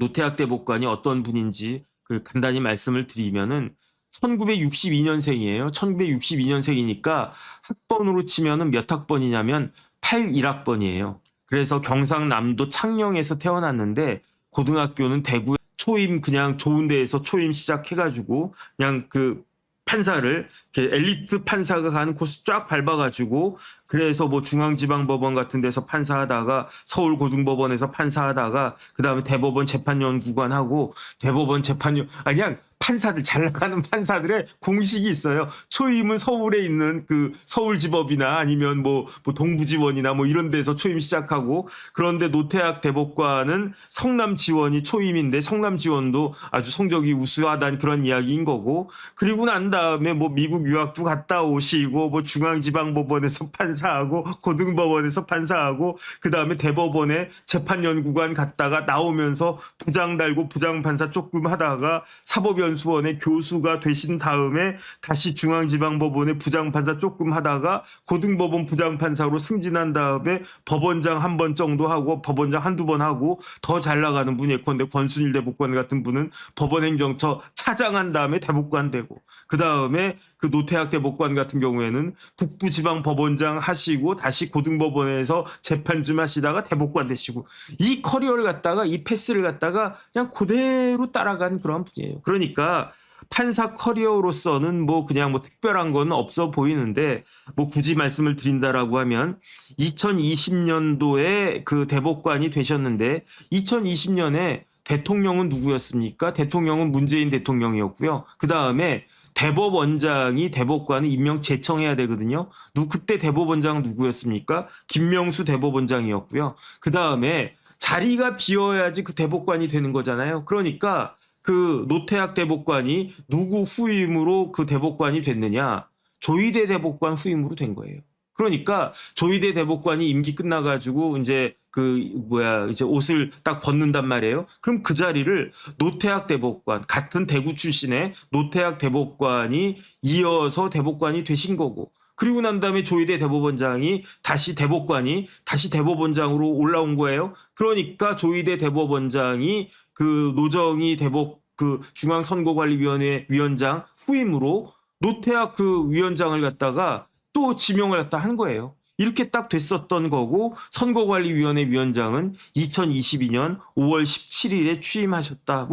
노태학 대법관이 어떤 분인지 간단히 말씀을 드리면은 1962년생이에요. 1962년생이니까 학번으로 치면은 몇 학번이냐면 81학번이에요. 그래서 경상남도 창녕에서 태어났는데 고등학교는 대구 초임 그냥 좋은 데에서 초임 시작해가지고 그냥 판사를 엘리트 판사가 가는 코스 쫙 밟아가지고 그래서 뭐 중앙지방법원 같은 데서 판사하다가 서울고등법원에서 판사하다가 그다음에 대법원 재판연구관 하고 대법원 재판연 그냥 판사들 잘 나가는 판사들의 공식이 있어요. 초임은 서울에 있는 서울지법이나 아니면 뭐 동부지원이나 뭐 이런 데서 초임 시작하고 그런데 노태학 대법관은 성남지원이 초임인데 성남지원도 아주 성적이 우수하다는 그런 이야기인 거고 그리고 난 다음에 뭐 미국 유학도 갔다 오시고 뭐 중앙지방법원에서 판사하고 고등법원에서 판사하고 그다음에 대법원에 재판연구관 갔다가 나오면서 부장 달고 부장판사 조금 하다가 사법연수원의 교수가 되신 다음에 다시 중앙지방법원의 부장판사 조금 하다가 고등법원 부장판사로 승진한 다음에 법원장 한 번 정도 하고 법원장 한두 번 하고 더 잘 나가는 분이 예컨대 권순일 대법관 같은 분은 법원행정처 차장한 다음에 대법관 되고 그다음에 노태학 대법관 같은 경우에는 북부지방법원장 하시고 다시 고등법원에서 재판 좀 하시다가 대법관 되시고 이 커리어를 갖다가 이 패스를 갖다가 그냥 그대로 따라간 그런 분이에요. 그러니까 판사 커리어로서는 그냥 특별한 건 없어 보이는데 굳이 말씀을 드린다라고 하면 2020년도에 대법관이 되셨는데 2020년에 대통령은 누구였습니까? 대통령은 문재인 대통령이었고요. 그다음에 대법원장이 대법관을 임명 제청해야 되거든요. 그때 대법원장 누구였습니까? 김명수 대법원장이었고요. 그다음에 자리가 비어야지 대법관이 되는 거잖아요. 그러니까 노태학 대법관이 누구 후임으로 대법관이 됐느냐? 조희대 대법관 후임으로 된 거예요. 그러니까 조희대 대법관이 임기 끝나가지고 이제 이제 옷을 딱 벗는단 말이에요. 그럼 그 자리를 노태학 대법관, 같은 대구 출신의 노태학 대법관이 이어서 대법관이 되신 거고, 그리고 난 다음에 조희대 대법원장이 다시 대법원장으로 올라온 거예요. 그러니까 조희대 대법원장이 노정희 중앙선거관리위원회 위원장 후임으로 노태학 위원장을 갖다가 또 지명을 한 거예요. 이렇게 딱 됐었던 거고 선거관리위원회 위원장은 2022년 5월 17일에 취임하셨다.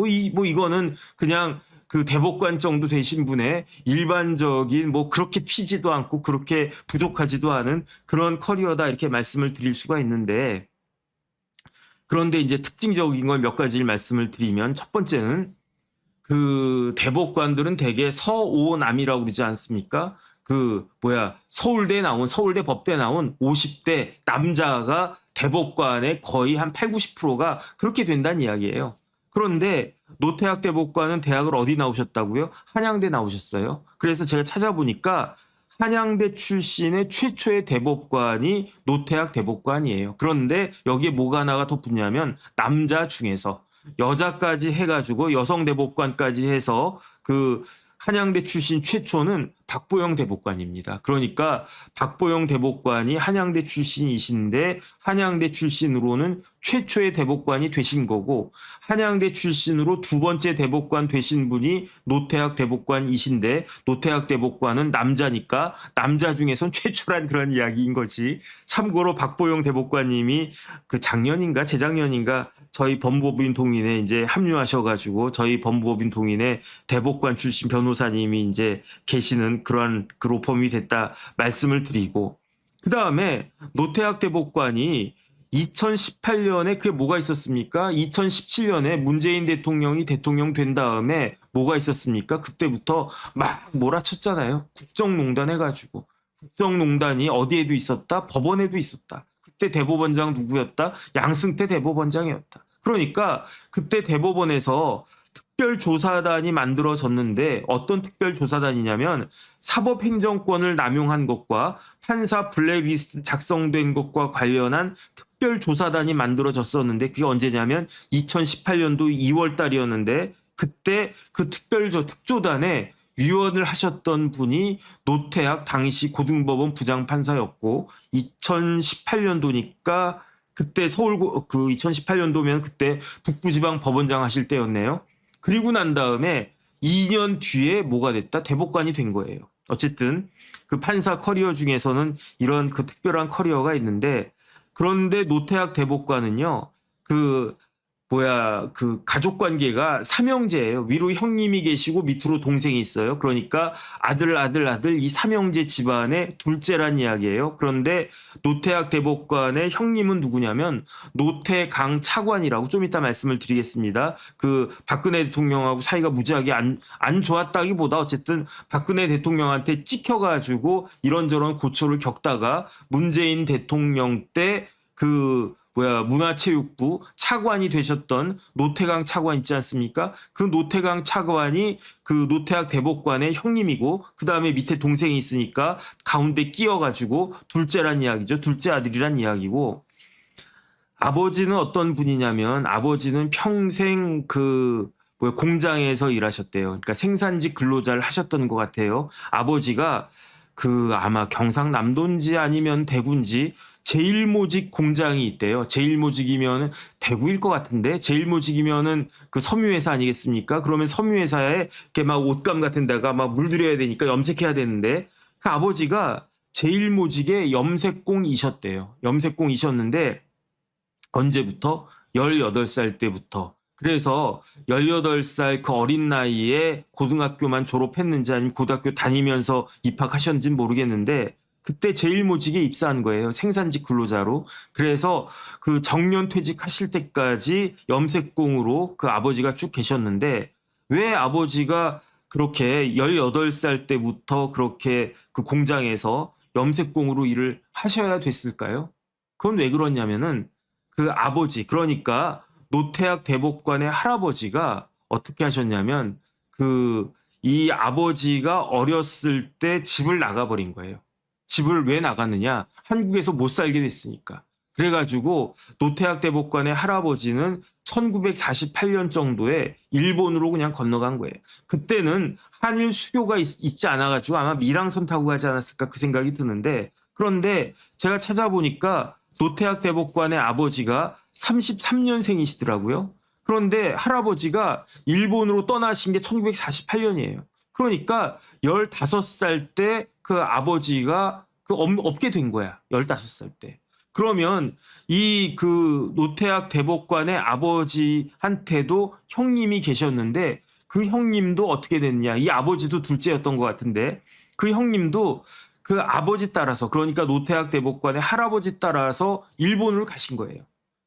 이거는 그냥 대법관 정도 되신 분의 일반적인 그렇게 튀지도 않고 그렇게 부족하지도 않은 그런 커리어다 이렇게 말씀을 드릴 수가 있는데 그런데 이제 특징적인 걸 몇 가지를 말씀을 드리면 첫 번째는 대법관들은 대개 서오남이라고 그러지 않습니까? 서울대 법대 나온 50대 남자가 대법관의 거의 한 8, 90%가 그렇게 된다는 이야기예요. 그런데 노태학 대법관은 대학을 어디 나오셨다고요? 한양대 나오셨어요. 그래서 제가 찾아보니까 한양대 출신의 최초의 대법관이 노태학 대법관이에요. 그런데 여기에 뭐가 하나가 더 붙냐면 남자 중에서 여자까지 해가지고 여성 대법관까지 해서 한양대 출신 최초는 박보영 대법관입니다. 그러니까 박보영 대법관이 한양대 출신이신데 한양대 출신으로는 최초의 대법관이 되신 거고 한양대 출신으로 두 번째 대법관 되신 분이 노태학 대법관이신데 노태학 대법관은 남자니까 남자 중에선 최초란 그런 이야기인 거지. 참고로 박보영 대법관님이 작년인가 재작년인가 저희 법무법인 동인에 이제 합류하셔가지고 저희 법무법인 동인에 대법관 출신 변호사님이 이제 계시는 그러한 로펌이 됐다 말씀을 드리고 그 다음에 노태학 대법관이 2018년에 그게 뭐가 있었습니까? 2017년에 문재인 대통령이 대통령 된 다음에 뭐가 있었습니까? 그때부터 막 몰아쳤잖아요. 국정농단 해가지고. 국정농단이 어디에도 있었다? 법원에도 있었다. 그때 대법원장 누구였다? 양승태 대법원장이었다. 그러니까 그때 대법원에서 특별조사단이 만들어졌는데 어떤 특별조사단이냐면 사법행정권을 남용한 것과 판사 블랙리스트 작성된 것과 관련한 특별조사단이 만들어졌었는데 그게 언제냐면 2018년도 2월 달이었는데 그때 특조단에 위원을 하셨던 분이 노태학 당시 고등법원 부장판사였고 2018년도니까 그때 그 2018년도면 그때 북부지방 법원장 하실 때였네요. 그리고 난 다음에 2년 뒤에 뭐가 됐다? 대법관이 된 거예요. 어쨌든 그 판사 커리어 중에서는 이런 그 특별한 커리어가 있는데, 그런데 노태학 대법관은요, 그 가족 관계가 삼형제예요. 위로 형님이 계시고 밑으로 동생이 있어요. 그러니까 아들 이 삼형제 집안의 둘째란 이야기예요. 그런데 노태학 대법관의 형님은 누구냐면 노태강 차관이라고 좀 이따 말씀을 드리겠습니다. 그 박근혜 대통령하고 사이가 무지하게 안 좋았다기보다 어쨌든 박근혜 대통령한테 찍혀가지고 이런저런 고초를 겪다가 문재인 대통령 때 문화체육부 차관이 되셨던 노태강 차관 있지 않습니까? 그 노태강 차관이 그 노태학 대법관의 형님이고, 그 다음에 밑에 동생이 있으니까 가운데 끼어가지고 둘째란 이야기죠. 둘째 아들이란 이야기고, 아버지는 어떤 분이냐면 아버지는 평생 공장에서 일하셨대요. 그러니까 생산직 근로자를 하셨던 것 같아요. 아버지가 아마 경상남도인지 아니면 대구인지 제일모직 공장이 있대요. 제일모직이면 대구일 것 같은데, 제일모직이면은 그 섬유회사 아니겠습니까? 그러면 섬유회사에 이렇게 막 옷감 같은 데가 막 물들여야 되니까 염색해야 되는데, 그 아버지가 제일모직의 염색공이셨대요. 염색공이셨는데 언제부터? 18살 때부터. 그래서 18살 그 어린 나이에 고등학교만 졸업했는지 아니면 고등학교 다니면서 입학하셨는지는 모르겠는데, 그때 제일모직에 입사한 거예요. 생산직 근로자로. 그래서 그 정년 퇴직하실 때까지 염색공으로 그 아버지가 쭉 계셨는데, 왜 아버지가 그렇게 18살 때부터 그렇게 그 공장에서 염색공으로 일을 하셔야 됐을까요? 그건 왜 그러냐면은 그 아버지, 그러니까 노태학 대법관의 할아버지가 어떻게 하셨냐면 이 아버지가 어렸을 때 집을 나가버린 거예요. 집을 왜 나갔느냐? 한국에서 못 살게 됐으니까. 그래가지고 노태학 대법관의 할아버지는 1948년 정도에 일본으로 그냥 건너간 거예요. 그때는 한일 수교가 있지 않아가지고 아마 밀항선 타고 가지 않았을까 그 생각이 드는데, 그런데 제가 찾아보니까 노태학 대법관의 아버지가 33년생이시더라고요. 그런데 할아버지가 일본으로 떠나신 게 1948년이에요. 그러니까 15살 때 그 아버지가 없게 된 거야. 15살 때. 그러면 노태학 대법관의 아버지한테도 형님이 계셨는데, 그 형님도 어떻게 됐냐. 이 아버지도 둘째였던 것 같은데, 그 형님도 그 아버지 따라서, 그러니까 노태학 대법관의 할아버지 따라서 일본으로 가신 거예요.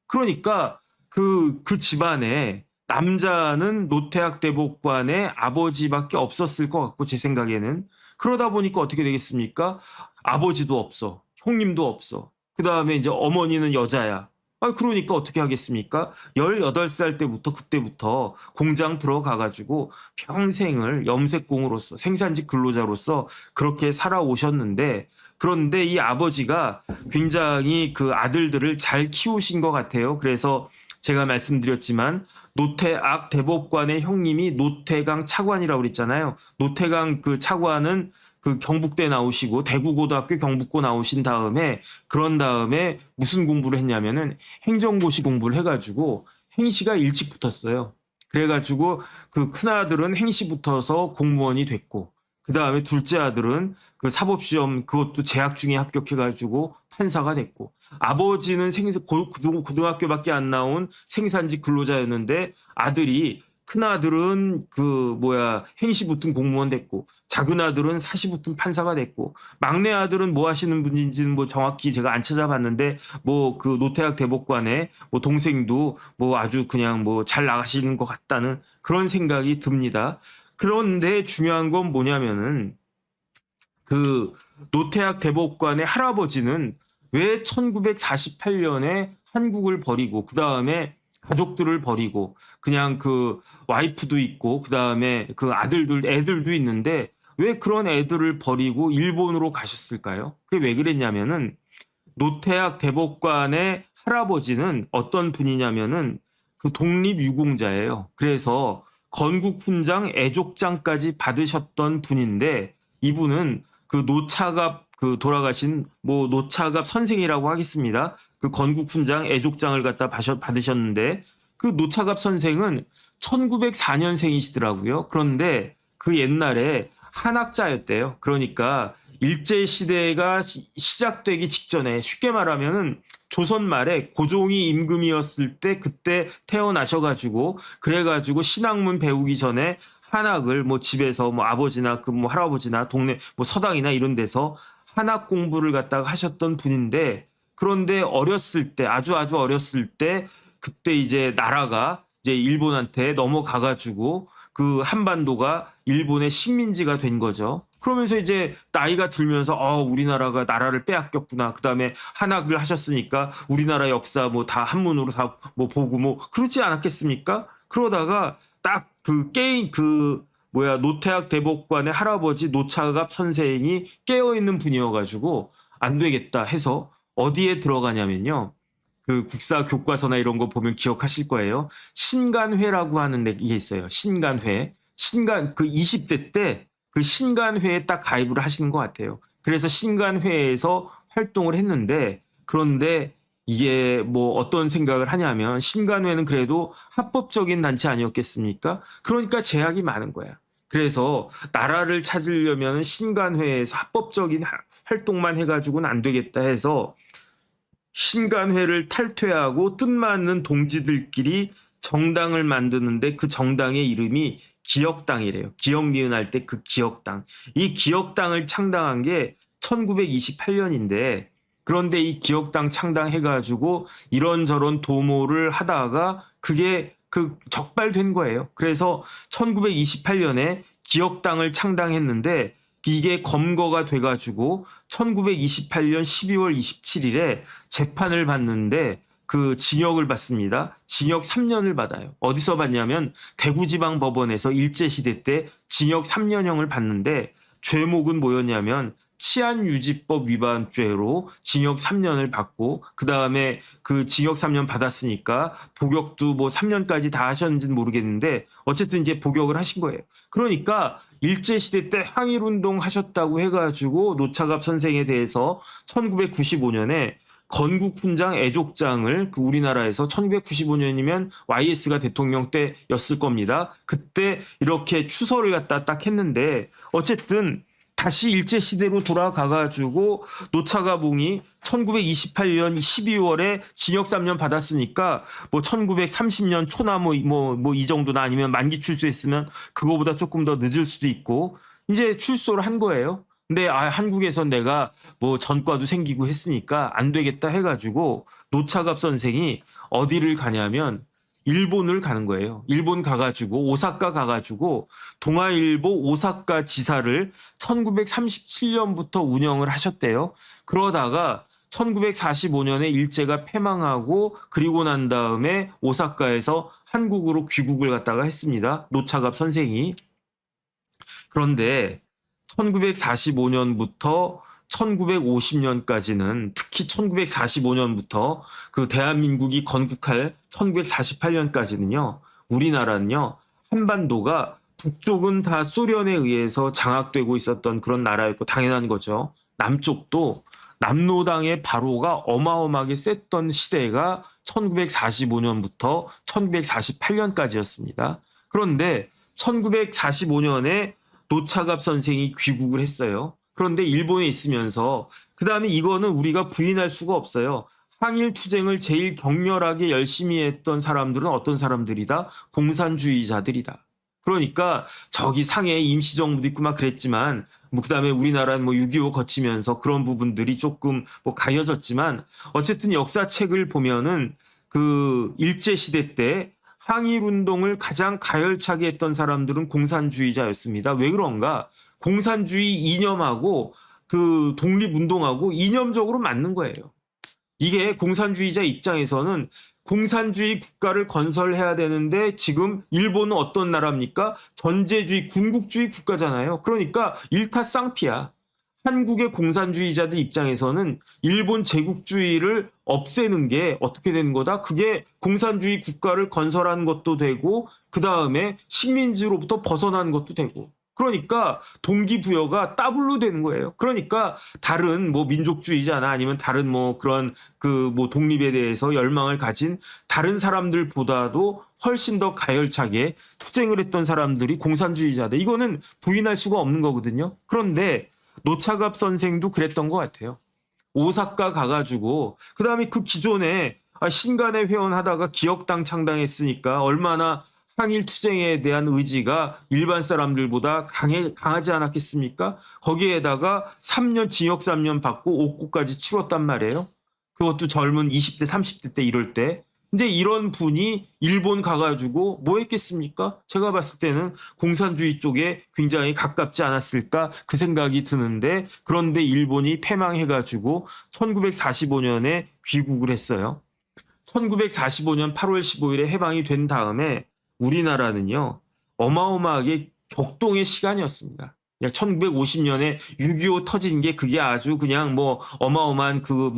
그러니까 그 집안에 남자는 노태학 대법관의 아버지밖에 없었을 것 같고, 제 생각에는. 그러다 보니까 어떻게 되겠습니까? 아버지도 없어. 형님도 없어. 그 다음에 이제 어머니는 여자야. 그러니까 어떻게 하겠습니까? 18살 때부터 그때부터 공장 들어가가지고 평생을 염색공으로서 생산직 근로자로서 그렇게 살아오셨는데, 그런데 이 아버지가 굉장히 그 아들들을 잘 키우신 것 같아요. 그래서 제가 말씀드렸지만 노태악 대법관의 형님이 노태강 차관이라고 그랬잖아요. 노태강 그 차관은 그 경북대 나오시고 대구고등학교 경북고 나오신 다음에, 그런 다음에 무슨 공부를 했냐면은 행정고시 공부를 해가지고 행시가 일찍 붙었어요. 그래가지고 그 큰아들은 행시 붙어서 공무원이 됐고, 그 다음에 둘째 아들은 그 사법시험 그것도 재학 중에 합격해가지고 판사가 됐고, 아버지는 고등학교밖에 안 나온 생산직 근로자였는데 아들이, 큰아들은 행시 붙은 공무원 됐고, 작은 아들은 사시 붙은 판사가 됐고, 막내 아들은 뭐 하시는 분인지는 뭐 정확히 제가 안 찾아봤는데 그 노태학 대법관의 동생도 아주 그냥 잘 나가시는 것 같다는 그런 생각이 듭니다. 그런데 중요한 건 뭐냐면은 그 노태학 대법관의 할아버지는 왜 1948년에 한국을 버리고, 그 다음에 가족들을 버리고, 그냥 그 와이프도 있고, 그 다음에 그 애들도 있는데 왜 그런 애들을 버리고 일본으로 가셨을까요? 그게 왜 그랬냐면은 노태학 대법관의 할아버지는 어떤 분이냐면은 그 독립유공자예요. 그래서 건국훈장 애족장까지 받으셨던 분인데, 이분은 그 노차갑 돌아가신 노차갑 선생이라고 하겠습니다. 그 건국훈장 애족장을 갖다 받으셨는데 그 노차갑 선생은 1904년생이시더라고요. 그런데 그 옛날에 한학자였대요. 그러니까 일제시대가 시작되기 직전에 쉽게 말하면은 조선 말에 고종이 임금이었을 때 그때 태어나셔가지고 그래가지고 신학문 배우기 전에 한학을 뭐 집에서 뭐 아버지나 그 뭐 할아버지나 동네 뭐 서당이나 이런 데서 한학 공부를 갖다가 하셨던 분인데 그런데 어렸을 때 아주 어렸을 때 그때 이제 나라가 이제 일본한테 넘어가가지고 그 한반도가 일본의 식민지가 된 거죠. 그러면서 이제 나이가 들면서 우리나라가 나라를 빼앗겼구나. 그다음에 한학을 하셨으니까 우리나라 역사 뭐 다 한문으로 다 뭐 보고 뭐 그러지 않았겠습니까? 그러다가 딱 그 게임 그 뭐야 노태학 대법관의 할아버지 노차갑 선생이 깨어 있는 분이어가지고 안 되겠다 해서 어디에 들어가냐면요. 그 국사 교과서나 이런 거 보면 기억하실 거예요. 신간회라고 하는 게 있어요. 신간회. 그 20대 때 그 신간회에 딱 가입을 하시는 것 같아요. 그래서 신간회에서 활동을 했는데 그런데 이게 뭐 어떤 생각을 하냐면 신간회는 그래도 합법적인 단체 아니었겠습니까? 그러니까 제약이 많은 거야. 그래서 나라를 찾으려면 신간회에서 합법적인 활동만 해가지고는 안 되겠다 해서 신간회를 탈퇴하고 뜻맞는 동지들끼리 정당을 만드는데 그 정당의 이름이 기역당이래요. 기역 니은 할 때 그 기역당. 이 기역당을 창당한 게 1928년인데 그런데 이 기역당 창당해가지고 이런저런 도모를 하다가 그게 그 적발된 거예요. 그래서 1928년에 기역당을 창당했는데 이게 검거가 돼가지고 1928년 12월 27일에 재판을 받는데 그 징역을 받습니다. 징역 3년을 받아요. 어디서 받냐면 대구지방법원에서 일제시대 때 징역 3년형을 받는데 죄목은 뭐였냐면 치안유지법 위반죄로 징역 3년을 받고 그 다음에 그 징역 3년 받았으니까 복역도 뭐 3년까지 다 하셨는지는 모르겠는데 어쨌든 이제 복역을 하신 거예요. 그러니까 일제시대 때 항일운동 하셨다고 해가지고 노차갑 선생에 대해서 1995년에 건국훈장 애족장을 그 우리나라에서 1995년이면 YS가 대통령 때였을 겁니다. 그때 이렇게 추서를 갖다 딱 했는데 어쨌든 다시 일제시대로 돌아가가지고 노차가봉이 1928년 12월에 징역 3년 받았으니까 뭐 1930년 초나 뭐 이 정도나 아니면 만기 출소했으면 그거보다 조금 더 늦을 수도 있고 이제 출소를 한 거예요. 근데 한국에서 내가 뭐 전과도 생기고 했으니까 안 되겠다 해가지고 노차갑 선생이 어디를 가냐면 일본을 가는 거예요. 일본 가가지고 오사카 가가지고 동아일보 오사카 지사를 1937년부터 운영을 하셨대요. 그러다가 1945년에 일제가 패망하고 그리고 난 다음에 오사카에서 한국으로 귀국을 갖다가 했습니다. 노차갑 선생이. 그런데 1945년부터 1950년까지는 특히 1945년부터 그 대한민국이 건국할 1948년까지는요. 우리나라는요. 한반도가 북쪽은 다 소련에 의해서 장악되고 있었던 그런 나라였고 당연한 거죠. 남쪽도 남로당의 바로가 어마어마하게 셌던 시대가 1945년부터 1948년까지였습니다. 그런데 1945년에 노차갑 선생이 귀국을 했어요. 그런데 일본에 있으면서 그 다음에 이거는 우리가 부인할 수가 없어요. 항일 투쟁을 제일 격렬하게 열심히 했던 사람들은 어떤 사람들이다? 공산주의자들이다. 그러니까 저기 상해 임시정부도 있고 막 그랬지만 뭐 그다음에 우리나라는 뭐 6.25 거치면서 그런 부분들이 조금 뭐 가려졌지만 어쨌든 역사책을 보면은 그 일제시대 때 항일운동을 가장 가열차게 했던 사람들은 공산주의자였습니다. 왜 그런가? 공산주의 이념하고 그 독립운동하고 이념적으로 맞는 거예요. 이게 공산주의자 입장에서는 공산주의 국가를 건설해야 되는데 지금 일본은 어떤 나라입니까? 전제주의, 군국주의 국가잖아요. 그러니까 일타쌍피야. 한국의 공산주의자들 입장에서는 일본 제국주의를 없애는 게 어떻게 되는 거다? 그게 공산주의 국가를 건설하는 것도 되고 그 다음에 식민지로부터 벗어나는 것도 되고 그러니까 동기부여가 더블로 되는 거예요. 그러니까 다른 뭐 민족주의자나 아니면 다른 뭐 그런 그 뭐 독립에 대해서 열망을 가진 다른 사람들보다도 훨씬 더 가열차게 투쟁을 했던 사람들이 공산주의자들. 이거는 부인할 수가 없는 거거든요. 그런데 노차갑 선생도 그랬던 것 같아요. 오사카 가가지고 그다음에 그 기존에 신간에 회원하다가 기역당 창당했으니까 얼마나 항일 투쟁에 대한 의지가 일반 사람들보다 강하지 않았겠습니까? 거기에다가 3년 징역 3년 받고 옥고까지 치렀단 말이에요. 그것도 젊은 20대 30대 때 이럴 때. 근데 이런 분이 일본 가가지고 뭐 했겠습니까? 제가 봤을 때는 공산주의 쪽에 굉장히 가깝지 않았을까 그 생각이 드는데, 그런데 일본이 패망해가지고 1945년에 귀국을 했어요. 1945년 8월 15일에 해방이 된 다음에 우리나라는요, 어마어마하게 격동의 시간이었습니다. 1950년에 6.25 터진 게 그게 아주 그냥 뭐 어마어마한 그런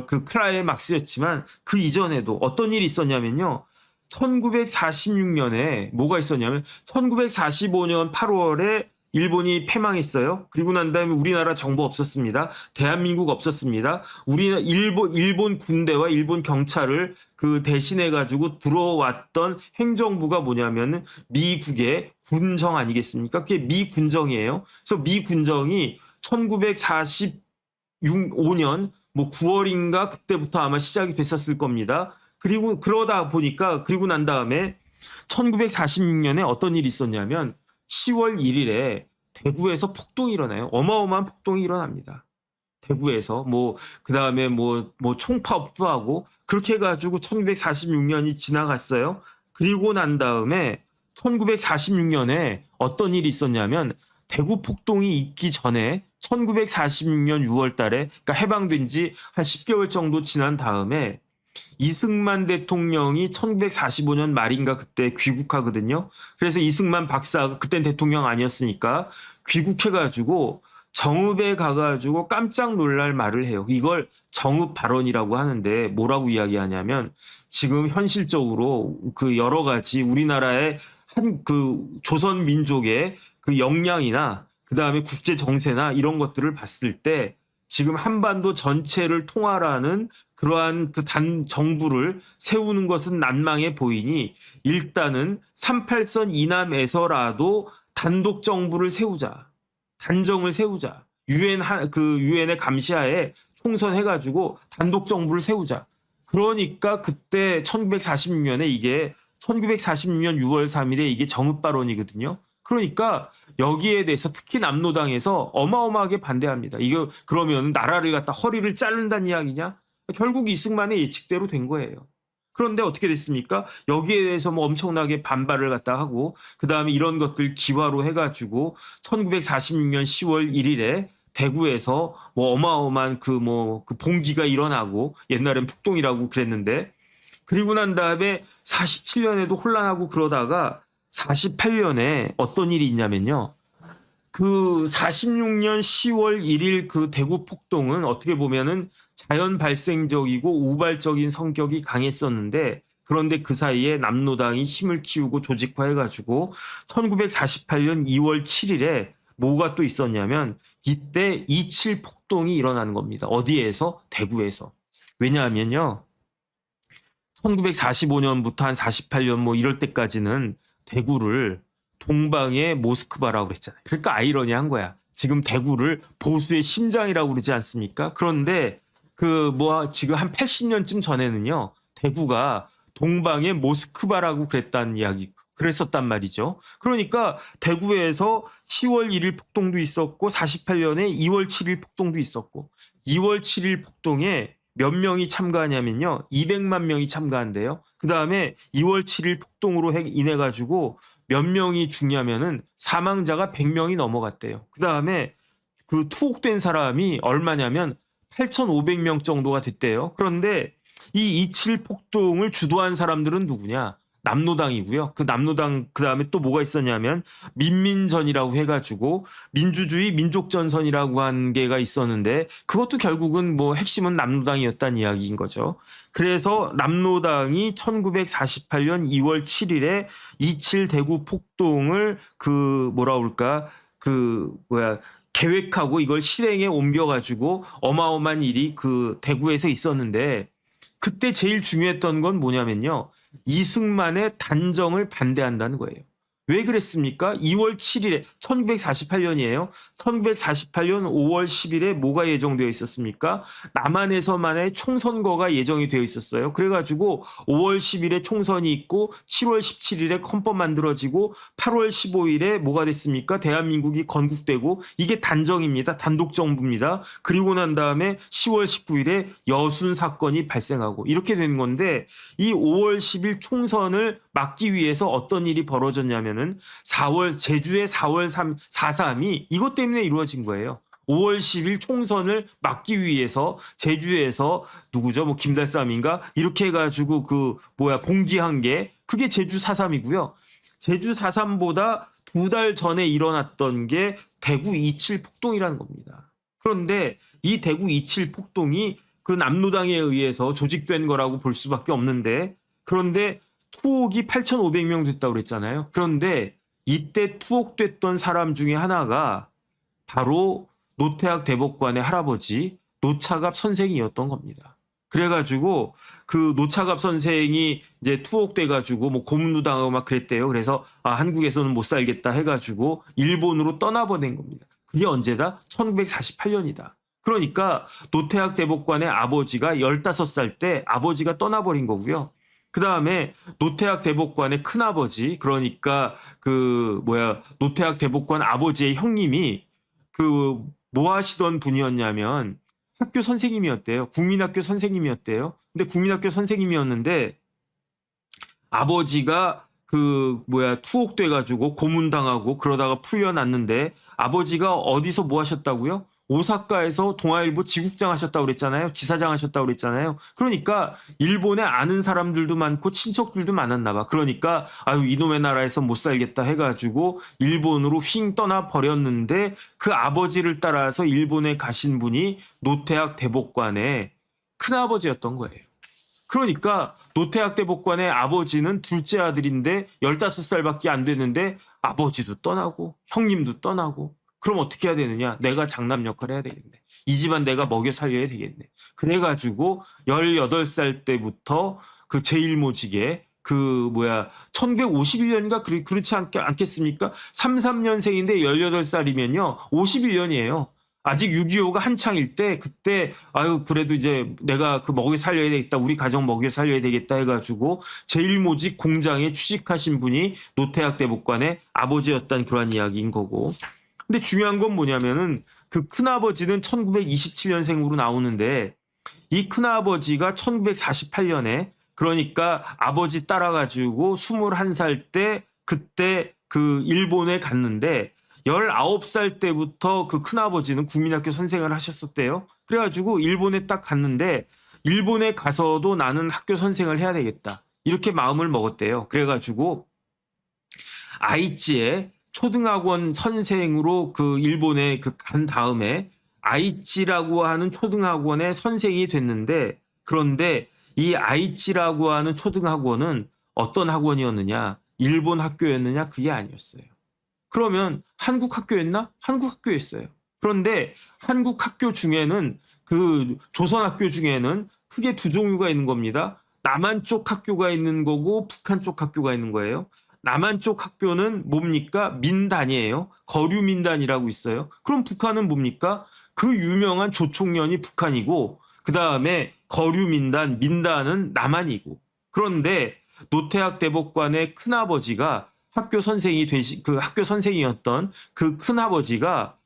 그 클라이막스였지만 그 이전에도 어떤 일이 있었냐면요. 1946년에 뭐가 있었냐면 1945년 8월에 일본이 패망했어요. 그리고 난 다음에 우리나라 정부 없었습니다. 대한민국 없었습니다. 일본 군대와 일본 경찰을 그 대신해 가지고 들어왔던 행정부가 뭐냐면은 미국의 군정 아니겠습니까? 그게 미군정이에요. 그래서 미군정이 1945년 뭐 9월인가 그때부터 아마 시작이 됐었을 겁니다. 그리고 그러다 보니까 그리고 난 다음에 1946년에 어떤 일이 있었냐면 10월 1일에 대구에서 폭동이 일어나요. 어마어마한 폭동이 일어납니다. 대구에서 그다음에 총파업도 하고 그렇게 해가지고 1946년이 지나갔어요. 그리고 난 다음에 1946년에 어떤 일이 있었냐면 대구 폭동이 있기 전에 1946년 6월 달에 그러니까 해방된 지 한 10개월 정도 지난 다음에 이승만 대통령이 1945년 말인가 그때 귀국하거든요. 그래서 이승만 박사가 그땐 대통령 아니었으니까 귀국해가지고 정읍에 가가지고 깜짝 놀랄 말을 해요. 이걸 정읍 발언이라고 하는데 뭐라고 이야기하냐면 지금 현실적으로 그 여러 가지 우리나라의 한 그 조선 민족의 그 역량이나 그 다음에 국제 정세나 이런 것들을 봤을 때 지금 한반도 전체를 통할하는 그러한 그 정부를 세우는 것은 난망해 보이니 일단은 38선 이남에서라도 단독 정부를 세우자. 단정을 세우자. 유엔의 감시하에 총선해가지고 단독 정부를 세우자. 그러니까 그때 1946년 6월 3일에 이게 정읍 발언이거든요. 그러니까 여기에 대해서 특히 남로당에서 어마어마하게 반대합니다. 이거 그러면 나라를 갖다 허리를 자른다는 이야기냐? 결국 이승만의 예측대로 된 거예요. 그런데 어떻게 됐습니까? 여기에 대해서 뭐 엄청나게 반발을 갖다 하고 그다음에 이런 것들 기화로 해가지고 1946년 10월 1일에 대구에서 뭐 어마어마한 그 봉기가 일어나고 옛날엔 폭동이라고 그랬는데 그리고 난 다음에 47년에도 혼란하고 그러다가 48년에 어떤 일이 있냐면요. 그 46년 10월 1일 그 대구 폭동은 어떻게 보면은 자연 발생적이고 우발적인 성격이 강했었는데 그런데 그 사이에 남로당이 힘을 키우고 조직화해가지고 1948년 2월 7일에 뭐가 또 있었냐면 이때 2.7 폭동이 일어나는 겁니다. 어디에서? 대구에서. 왜냐하면요. 1945년부터 한 48년 뭐 이럴 때까지는 대구를 동방의 모스크바라고 그랬잖아요. 그러니까 아이러니한 거야. 지금 대구를 보수의 심장이라고 그러지 않습니까? 그런데 지금 한 80년쯤 전에는요. 대구가 동방의 모스크바라고 그랬었단 말이죠. 그러니까 대구에서 10월 1일 폭동도 있었고 48년에 2월 7일 폭동도 있었고 2월 7일 폭동에 몇 명이 참가하냐면요. 200만 명이 참가한대요. 그다음에 2월 7일 폭동으로 인해 가지고 몇 명이 죽냐면은 사망자가 100명이 넘어갔대요. 그다음에 그 투옥된 사람이 얼마냐면 8,500명 정도가 됐대요. 그런데 이 2.7 폭동을 주도한 사람들은 누구냐? 남로당이고요. 그 남로당 그다음에 또 뭐가 있었냐면 민민전이라고 해가지고 민주주의 민족전선이라고 한 게가 있었는데 그것도 결국은 뭐 핵심은 남로당이었다는 이야기인 거죠. 그래서 남로당이 1948년 2월 7일에 27 대구 폭동을 그 뭐라 그럴까 그 뭐야 계획하고 이걸 실행에 옮겨가지고 어마어마한 일이 그 대구에서 있었는데 그때 제일 중요했던 건 뭐냐면요. 이승만의 단정을 반대한다는 거예요. 왜 그랬습니까? 2월 7일에 1948년이에요. 1948년 5월 10일에 뭐가 예정되어 있었습니까? 남한에서만의 총선거가 예정이 되어 있었어요. 그래가지고 5월 10일에 총선이 있고 7월 17일에 헌법 만들어지고 8월 15일에 뭐가 됐습니까? 대한민국이 건국되고 이게 단정입니다. 단독 정부입니다. 그리고 난 다음에 10월 19일에 여순 사건이 발생하고 이렇게 된 건데 이 5월 10일 총선을 막기 위해서 어떤 일이 벌어졌냐면은 제주의 4월 4.3이 이것 때문에 이루어진 거예요. 5월 10일 총선을 막기 위해서 제주에서 누구죠? 뭐 김달삼인가? 이렇게 해가지고 봉기한 게 그게 제주 4.3이고요. 제주 4.3보다 2달 전에 일어났던 게 대구 2.7 폭동이라는 겁니다. 그런데 이 대구 2.7 폭동이 그 남로당에 의해서 조직된 거라고 볼 수밖에 없는데 그런데 투옥이 8,500명 됐다고 그랬잖아요. 그런데 이때 투옥됐던 사람 중에 하나가 바로 노태학 대법관의 할아버지 노차갑 선생이었던 겁니다. 그래가지고 그 노차갑 선생이 이제 투옥돼가지고 뭐 고문도 당하고 막 그랬대요. 그래서 한국에서는 못 살겠다 해가지고 일본으로 떠나보낸 겁니다. 그게 언제다? 1948년이다. 그러니까 노태학 대법관의 아버지가 15살 때 아버지가 떠나버린 거고요. 그 다음에 노태학 대법관의 큰아버지 그러니까 노태학 대법관 아버지의 형님이 뭐 하시던 분이었냐면 학교 선생님이었대요. 국민학교 선생님이었대요. 근데 국민학교 선생님이었는데 아버지가 투옥돼가지고 고문당하고 그러다가 풀려났는데 아버지가 어디서 뭐 하셨다고요? 오사카에서 동아일보 지국장 하셨다고 그랬잖아요. 지사장 하셨다고 그랬잖아요. 그러니까 일본에 아는 사람들도 많고 친척들도 많았나 봐. 그러니까 이놈의 나라에서 못 살겠다 해가지고 일본으로 휙 떠나 버렸는데 그 아버지를 따라서 일본에 가신 분이 노태학 대법관의 큰아버지였던 거예요. 그러니까 노태학 대법관의 아버지는 둘째 아들인데 15살밖에 안 됐는데 아버지도 떠나고 형님도 떠나고 그럼 어떻게 해야 되느냐? 내가 장남 역할을 해야 되겠네. 이 집안 내가 먹여 살려야 되겠네. 그래가지고 18살 때부터 그 제일모직에 1951년인가 그렇지 않겠습니까? 33년생인데 18살이면요. 51년이에요. 아직 6.25가 한창일 때 그때 그래도 이제 내가 먹여 살려야 되겠다. 우리 가정 먹여 살려야 되겠다 해가지고 제일모직 공장에 취직하신 분이 노태학 대법관의 아버지였다는 그런 이야기인 거고. 근데 중요한 건 뭐냐면은 그 큰아버지는 1927년생으로 나오는데 이 큰아버지가 1948년에 그러니까 아버지 따라가지고 21살 때 그때 일본에 갔는데 19살 때부터 그 큰아버지는 국민학교 선생을 하셨었대요. 그래가지고 일본에 딱 갔는데 일본에 가서도 나는 학교 선생을 해야 되겠다. 이렇게 마음을 먹었대요. 그래가지고 아이치에 초등학원 선생으로 일본에 간 다음에 아이치라고 하는 초등학원의 선생이 됐는데 그런데 이 아이치라고 하는 초등학원은 어떤 학원이었느냐? 일본 학교였느냐? 그게 아니었어요. 그러면 한국 학교였나? 한국 학교였어요. 그런데 한국 학교 중에는 조선 학교 중에는 크게 두 종류가 있는 겁니다. 남한 쪽 학교가 있는 거고 북한 쪽 학교가 있는 거예요. 남한 쪽 학교는 뭡니까? 민단이에요. 거류민단이라고 있어요. 그럼 북한은 뭡니까? 그 유명한 조총련이 북한이고 그 다음에 거류민단, 민단은 남한이고 그런데 노태학 대법관의 큰아버지가 학교 선생이었던 그 큰아버지가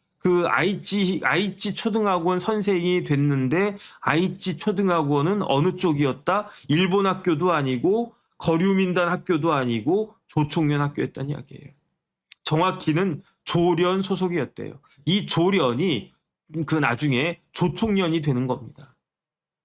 아이치 초등학원 선생이 됐는데 아이치 초등학원은 어느 쪽이었다? 일본 학교도 아니고 거류민단 학교도 아니고 조총련 학교였다는 이야기예요. 정확히는 조련 소속이었대요. 이 조련이 나중에 조총련이 되는 겁니다.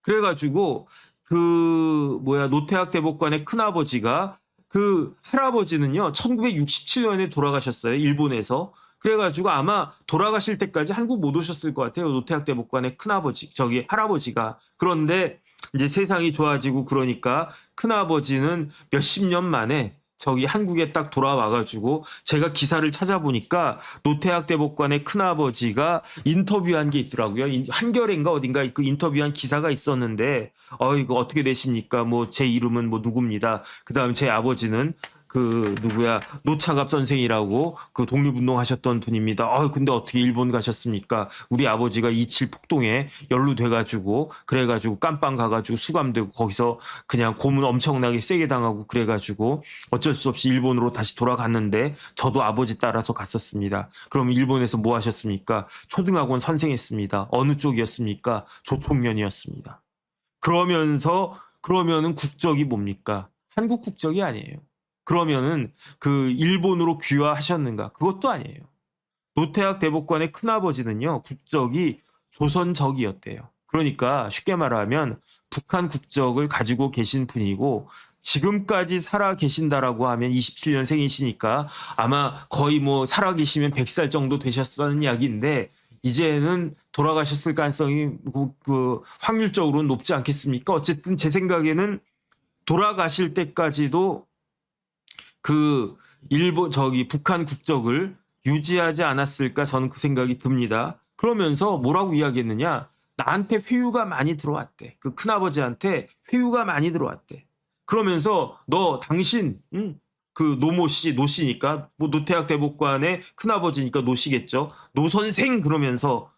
그래가지고 노태학 대법관의 큰아버지가 그 할아버지는요 1967년에 돌아가셨어요. 일본에서. 그래가지고 아마 돌아가실 때까지 한국 못 오셨을 것 같아요. 노태학 대법관의 큰아버지, 저기 할아버지가. 그런데 이제 세상이 좋아지고 그러니까 큰아버지는 몇십 년 만에 저기 한국에 딱 돌아와가지고 제가 기사를 찾아보니까 노태학 대법관의 큰아버지가 인터뷰한 게 있더라고요. 한겨레인가 어딘가 그 인터뷰한 기사가 있었는데 이거 어떻게 되십니까? 뭐 제 이름은 뭐 누굽니다. 그다음 제 아버지는 그 누구야 노차갑 선생이라고 그 독립운동 하셨던 분입니다. 근데 어떻게 일본 가셨습니까? 우리 아버지가 27 폭동에 연루돼가지고 그래가지고 깜빵 가가지고 수감되고 거기서 그냥 고문 엄청나게 세게 당하고 그래가지고 어쩔 수 없이 일본으로 다시 돌아갔는데 저도 아버지 따라서 갔었습니다. 그럼 일본에서 뭐 하셨습니까? 초등학원 선생했습니다. 어느 쪽이었습니까? 조총련이었습니다. 그러면은 국적이 뭡니까? 한국 국적이 아니에요. 그러면은 그 일본으로 귀화하셨는가? 그것도 아니에요. 노태학 대법관의 큰아버지는요, 국적이 조선적이었대요. 그러니까 쉽게 말하면 북한 국적을 가지고 계신 분이고 지금까지 살아 계신다라고 하면 27년생이시니까 아마 거의 뭐 살아 계시면 100살 정도 되셨다는 이야기인데 이제는 돌아가셨을 가능성이 그 확률적으로는 높지 않겠습니까? 어쨌든 제 생각에는 돌아가실 때까지도 그 일본 저기 북한 국적을 유지하지 않았을까 저는 그 생각이 듭니다. 그러면서 뭐라고 이야기했느냐? 나한테 회유가 많이 들어왔대. 그 큰아버지한테 회유가 많이 들어왔대. 그러면서 너 당신 그 노씨니까 뭐 노태학 대법관의 큰아버지니까 노씨겠죠. 노 선생 그러면서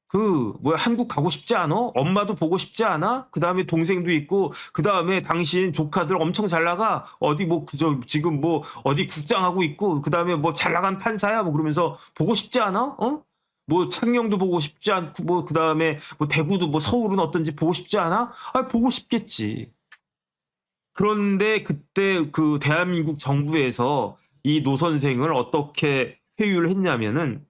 그 뭐야 한국 가고 싶지 않아? 엄마도 보고 싶지 않아? 그 다음에 동생도 있고 그 다음에 당신 조카들 엄청 잘 나가 어디 뭐 그저 지금 뭐 어디 국장하고 있고 그 다음에 뭐 잘 나간 판사야 뭐 그러면서 보고 싶지 않아? 뭐 창녕도 보고 싶지 않고 뭐 그 다음에 뭐 대구도 뭐 서울은 어떤지 보고 싶지 않아? 보고 싶겠지. 그런데 그때 그 대한민국 정부에서 이 노 선생을 어떻게 회유를 했냐면은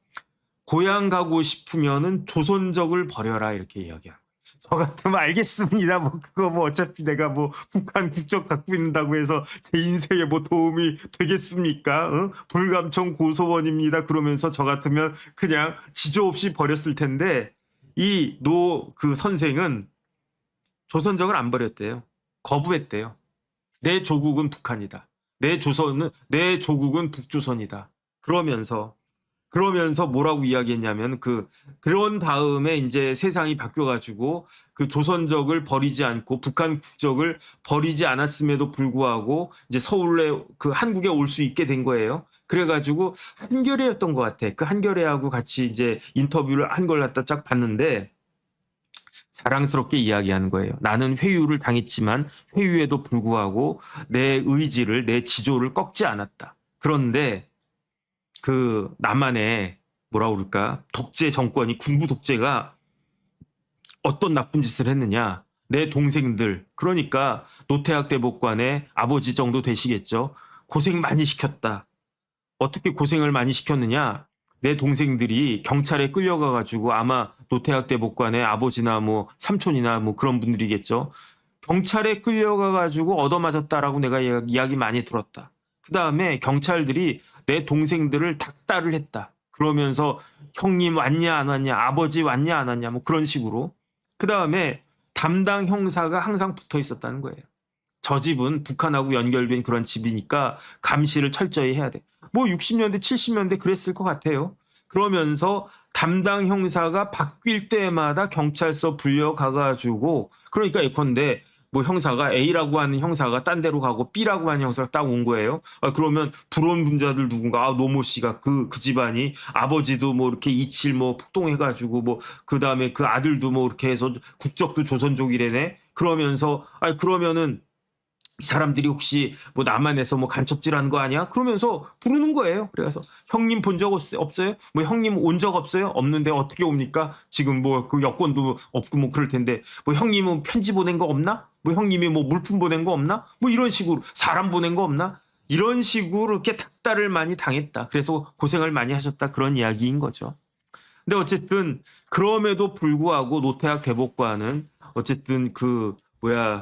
고향 가고 싶으면은 조선적을 버려라 이렇게 이야기하고. 저 같으면 알겠습니다. 뭐 그거 뭐 어차피 내가 뭐 북한 국적 갖고 있다고 해서 제 인생에 뭐 도움이 되겠습니까? 불감청 고소원입니다. 그러면서 저 같으면 그냥 지조 없이 버렸을 텐데 이 노 그 선생은 조선적을 안 버렸대요. 거부했대요. 내 조국은 북한이다. 내 조국은 북조선이다. 그러면서 뭐라고 이야기했냐면 그런 다음에 이제 세상이 바뀌어가지고 그 조선적을 버리지 않고 북한 국적을 버리지 않았음에도 불구하고 이제 서울에 그 한국에 올 수 있게 된 거예요. 그래가지고 한겨레였던 것 같아. 그 한겨레하고 같이 이제 인터뷰를 한 걸 갖다 쫙 봤는데 자랑스럽게 이야기하는 거예요. 나는 회유를 당했지만 회유에도 불구하고 내 의지를 내 지조를 꺾지 않았다. 그런데 그 남한의 뭐라 그럴까 독재 정권이 군부 독재가 어떤 나쁜 짓을 했느냐. 내 동생들 그러니까 노태학 대법관의 아버지 정도 되시겠죠. 고생 많이 시켰다. 어떻게 고생을 많이 시켰느냐. 내 동생들이 경찰에 끌려가가지고 아마 노태학 대법관의 아버지나 뭐 삼촌이나 뭐 그런 분들이겠죠. 경찰에 끌려가가지고 얻어맞았다라고 내가 이야기 많이 들었다. 그 다음에 경찰들이 내 동생들을 닥달을 했다. 그러면서 형님 왔냐 안 왔냐 아버지 왔냐 안 왔냐 뭐 그런 식으로. 그 다음에 담당 형사가 항상 붙어 있었다는 거예요. 저 집은 북한하고 연결된 그런 집이니까 감시를 철저히 해야 돼. 뭐 60년대 70년대 그랬을 것 같아요. 그러면서 담당 형사가 바뀔 때마다 경찰서 불려가가지고 그러니까 예컨대 뭐 형사가 A라고 하는 형사가 딴 데로 가고 B라고 하는 형사가 딱 온 거예요. 그러면 불온 분자들 누군가 노모 씨가 그 집안이 아버지도 뭐 이렇게 27 뭐 폭동해가지고 뭐 그 다음에 그 아들도 뭐 이렇게 해서 국적도 조선족이래네. 그러면서 그러면은 이 사람들이 혹시 뭐 남한에서 뭐 간첩질하는 거 아니야? 그러면서 부르는 거예요. 그래서 형님 본 적 없어요? 뭐 형님 온 적 없어요? 없는데 어떻게 옵니까? 지금 뭐 그 여권도 없고 뭐 그럴 텐데 뭐 형님은 편지 보낸 거 없나? 뭐 형님이 뭐 물품 보낸 거 없나? 뭐 이런 식으로 사람 보낸 거 없나? 이런 식으로 이렇게 닥달을 많이 당했다. 그래서 고생을 많이 하셨다. 그런 이야기인 거죠. 근데 어쨌든 그럼에도 불구하고 노태학 대법관은 어쨌든 그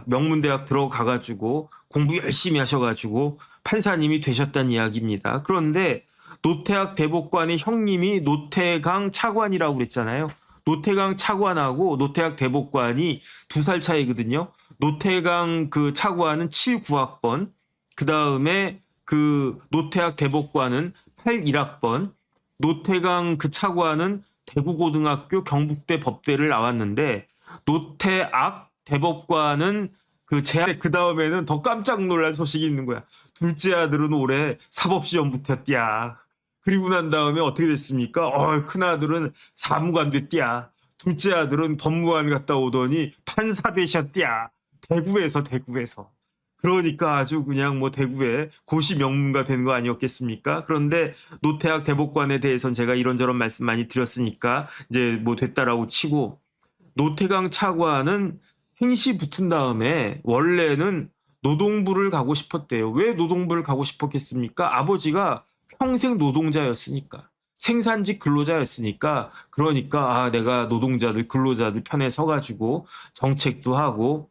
명문대학 들어가가지고 공부 열심히 하셔가지고 판사님이 되셨다는 이야기입니다. 그런데 노태학 대법관의 형님이 노태강 차관이라고 그랬잖아요. 노태강 차관하고 노태학 대법관이 2살 차이거든요. 노태강 그 차관은 79학번, 그 다음에 그 노태학 대법관은 81학번, 노태강 그 차관은 대구고등학교 경북대 법대를 나왔는데 노태악 대법관은 그 다음에는 더 깜짝 놀랄 소식이 있는 거야. 둘째 아들은 올해 사법시험 붙었디야. 그리고 난 다음에 어떻게 됐습니까? 큰아들은 사무관 됐디야. 둘째 아들은 법무관 갔다 오더니 판사 되셨디야. 대구에서. 그러니까 아주 그냥 뭐 대구에 고시 명문가 된 거 아니었겠습니까? 그런데 노태학 대법관에 대해서는 제가 이런저런 말씀 많이 드렸으니까 이제 뭐 됐다라고 치고, 노태강 차관은 행시 붙은 다음에 원래는 노동부를 가고 싶었대요. 왜 노동부를 가고 싶었겠습니까? 아버지가 평생 노동자였으니까. 생산직 근로자였으니까. 그러니까 내가 노동자들 근로자들 편에 서가지고 정책도 하고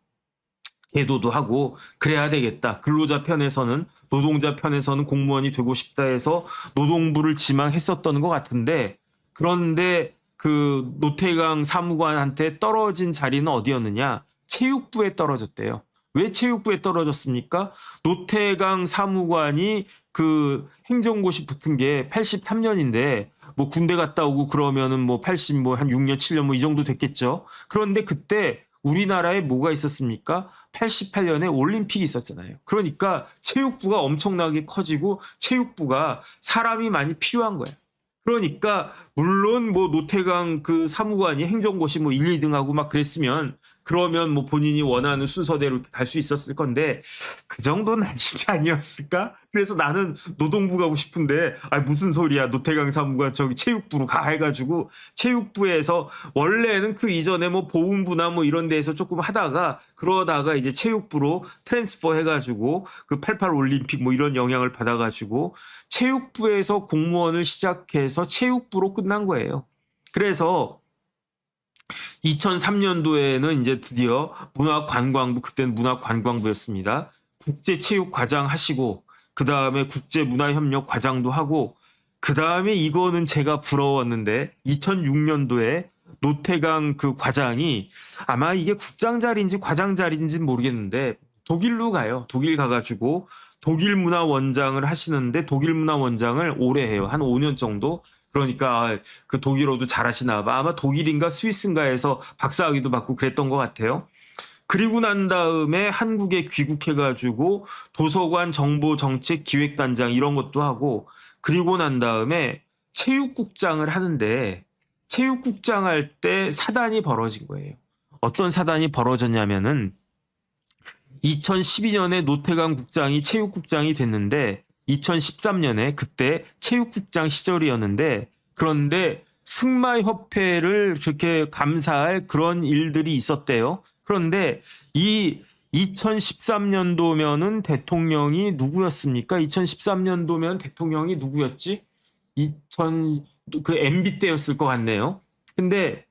계도도 하고 그래야 되겠다. 근로자 편에서는, 노동자 편에서는 공무원이 되고 싶다 해서 노동부를 지망했었던 것 같은데, 그런데 그 노태강 사무관한테 떨어진 자리는 어디였느냐? 체육부에 떨어졌대요. 왜 체육부에 떨어졌습니까? 노태강 사무관이 그 행정고시 붙은 게 83년인데 뭐 군대 갔다 오고 그러면은 뭐 80, 뭐 한 6년, 7년 뭐 이 정도 됐겠죠. 그런데 그때 우리나라에 뭐가 있었습니까? 88년에 올림픽이 있었잖아요. 그러니까 체육부가 엄청나게 커지고 체육부가 사람이 많이 필요한 거예요. 그러니까 물론 뭐 노태강 그 사무관이 행정고시 뭐 1, 2등하고 막 그랬으면 그러면 뭐 본인이 원하는 순서대로 갈 수 있었을 건데 그 정도는 진짜 아니었을까? 그래서 나는 노동부 가고 싶은데 무슨 소리야, 노태강 사무관 저기 체육부로 가 해가지고 체육부에서 원래는 그 이전에 뭐 보훈부나 뭐 이런 데에서 조금 하다가 그러다가 이제 체육부로 트랜스퍼 해가지고 그 88 올림픽 뭐 이런 영향을 받아가지고 체육부에서 공무원을 시작해서 체육부로 끝난 거예요. 그래서 2003년도에는 이제 드디어 문화관광부, 그때는 문화관광부였습니다. 국제체육과장 하시고 그 다음에 국제문화협력 과장도 하고, 그 다음에 이거는 제가 부러웠는데 2006년도에 노태강 그 과장이 아마 이게 국장 자리인지 과장 자리인지 모르겠는데 독일로 가요. 독일 가가지고 독일 문화원장을 하시는데 독일 문화원장을 오래 해요. 한 5년 정도. 그러니까 그 독일어도 잘하시나 봐. 아마 독일인가 스위스인가에서 박사학위도 받고 그랬던 것 같아요. 그리고 난 다음에 한국에 귀국해가지고 도서관 정보정책 기획단장 이런 것도 하고, 그리고 난 다음에 체육국장을 하는데 체육국장 할 때 사단이 벌어진 거예요. 어떤 사단이 벌어졌냐면은 2012년에 노태강 국장이 체육국장이 됐는데 2013년에 그때 체육국장 시절이었는데, 그런데 승마협회를 그렇게 감사할 그런 일들이 있었대요. 그런데 이 2013년도면은 대통령이 누구였습니까? 2013년도면 대통령이 누구였지? 그 MB 때였을 것 같네요. 근데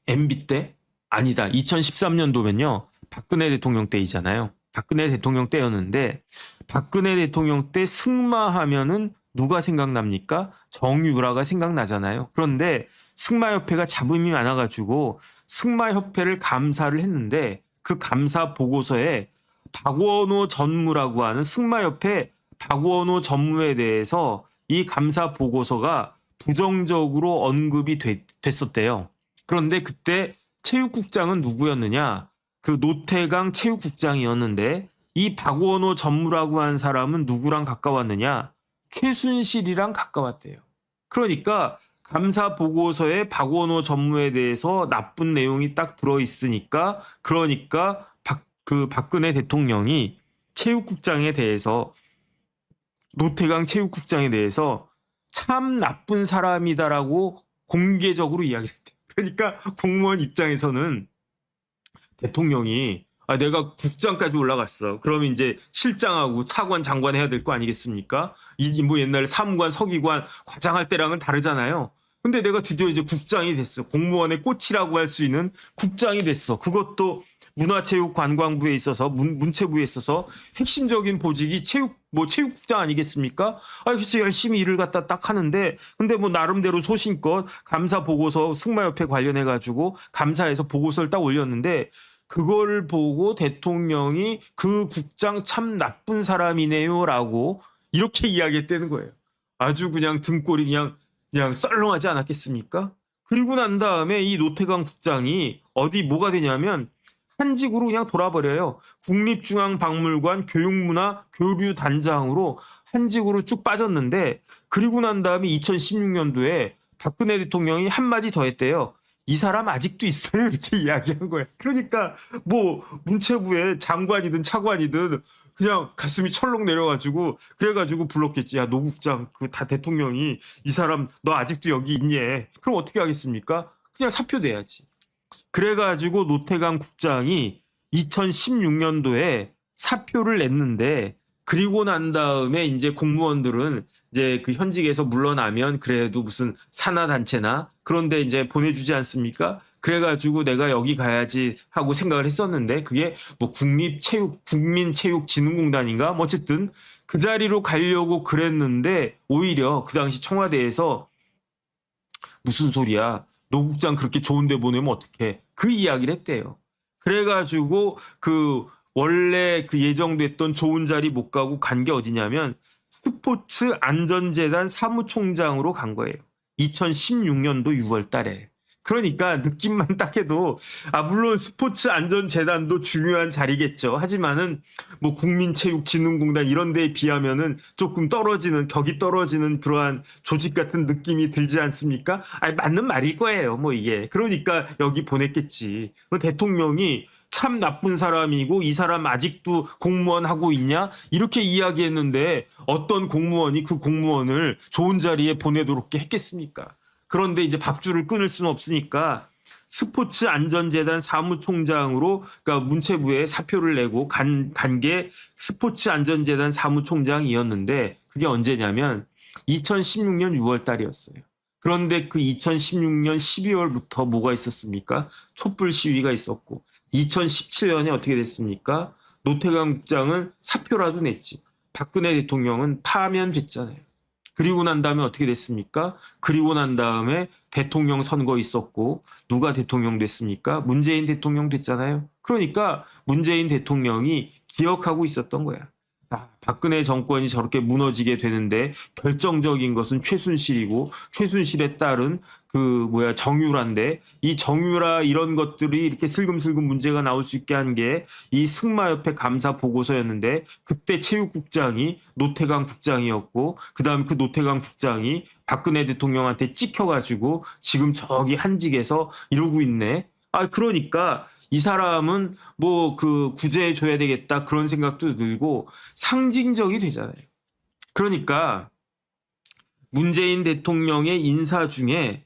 MB 때? 아니다. 2013년도면요. 박근혜 대통령 때이잖아요. 박근혜 대통령 때였는데 박근혜 대통령 때 승마하면은 누가 생각납니까? 정유라가 생각나잖아요. 그런데 승마협회가 잡음이 많아가지고 승마협회를 감사를 했는데 그 감사 보고서에 박원호 전무라고 하는 승마협회 박원호 전무에 대해서 이 감사 보고서가 부정적으로 언급이 됐었대요. 그런데 그때 체육국장은 누구였느냐? 그 노태강 체육국장이었는데 이 박원호 전무라고 한 사람은 누구랑 가까웠느냐? 최순실이랑 가까웠대요. 그러니까 감사 보고서에 박원호 전무에 대해서 나쁜 내용이 딱 들어있으니까, 그러니까 박근혜 대통령이 체육국장에 대해서, 노태강 체육국장에 대해서 참 나쁜 사람이다라고 공개적으로 이야기를 했대요. 그러니까 공무원 입장에서는 대통령이 내가 국장까지 올라갔어. 그러면 이제 실장하고 차관, 장관 해야 될 거 아니겠습니까? 뭐 옛날에 사무관, 서기관, 과장할 때랑은 다르잖아요. 근데 내가 드디어 이제 국장이 됐어. 공무원의 꽃이라고 할 수 있는 국장이 됐어. 그것도 문화체육관광부에 있어서 문체부에 있어서 핵심적인 보직이 체육국장 아니겠습니까? 그래서 열심히 일을 갖다 딱 하는데 근데 뭐 나름대로 소신껏 감사 보고서 승마협회 관련해 가지고 감사해서 보고서를 딱 올렸는데 그걸 보고 대통령이 그 국장 참 나쁜 사람이네요라고 이렇게 이야기했다는 거예요. 아주 그냥 등골이 그냥 썰렁하지 않았겠습니까? 그리고 난 다음에 이 노태강 국장이 뭐가 되냐면 한직으로 그냥 돌아버려요. 국립중앙박물관 교육문화 교류단장으로 한직으로 쭉 빠졌는데 그리고 난 다음에 2016년도에 박근혜 대통령이 한마디 더 했대요. 이 사람 아직도 있어요. 이렇게 이야기한 거예요. 그러니까 뭐 문체부의 장관이든 차관이든 그냥 가슴이 철렁 내려가지고 그래가지고 불렀겠지. 야, 노 국장 그 다 대통령이 이 사람 너 아직도 여기 있니? 그럼 어떻게 하겠습니까? 그냥 사표 내야지. 그래가지고 노태강 국장이 2016년도에 사표를 냈는데 그리고 난 다음에 이제 공무원들은 이제 그 현직에서 물러나면 그래도 무슨 산하단체나 그런데 이제 보내주지 않습니까? 그래가지고 내가 여기 가야지 하고 생각을 했었는데 그게 뭐 국민체육진흥공단인가? 뭐 어쨌든 그 자리로 가려고 그랬는데 오히려 그 당시 청와대에서 무슨 소리야? 노 국장 그렇게 좋은데 보내면 어떡해? 그 이야기를 했대요. 그래가지고 그 원래 그 예정됐던 좋은 자리 못 가고 간 게 어디냐면 스포츠 안전재단 사무총장으로 간 거예요. 2016년도 6월 달에. 그러니까 느낌만 딱 해도 물론 스포츠 안전재단도 중요한 자리겠죠. 하지만은 뭐 국민체육진흥공단 이런 데에 비하면은 조금 격이 떨어지는 그러한 조직 같은 느낌이 들지 않습니까? 맞는 말일 거예요. 뭐 이게. 그러니까 여기 보냈겠지. 대통령이 참 나쁜 사람이고 이 사람 아직도 공무원 하고 있냐? 이렇게 이야기했는데 어떤 공무원이 그 공무원을 좋은 자리에 보내도록 했겠습니까? 그런데 이제 밥줄을 끊을 수는 없으니까 스포츠 안전재단 사무총장으로 그러니까 문체부에 사표를 내고 간 게 스포츠 안전재단 사무총장이었는데 그게 언제냐면 2016년 6월 달이었어요. 그런데 그 2016년 12월부터 뭐가 있었습니까? 촛불 시위가 있었고 2017년에 어떻게 됐습니까? 노태강 국장은 사표라도 냈지. 박근혜 대통령은 파면됐잖아요. 그리고 난 다음에 어떻게 됐습니까? 그리고 난 다음에 대통령 선거 있었고 누가 대통령 됐습니까? 문재인 대통령 됐잖아요. 그러니까 문재인 대통령이 기억하고 있었던 거야. 박근혜 정권이 저렇게 무너지게 되는데 결정적인 것은 최순실이고 최순실에 따른 정유라인데 이 정유라 이런 것들이 이렇게 슬금슬금 문제가 나올 수 있게 한 게 이 승마협회 감사 보고서였는데 그때 체육국장이 노태강 국장이었고 그다음 그 노태강 국장이 박근혜 대통령한테 찍혀가지고 지금 저기 한직에서 이러고 있네. 그러니까 이 사람은 뭐 구제해 줘야 되겠다 그런 생각도 들고 상징적이 되잖아요. 그러니까 문재인 대통령의 인사 중에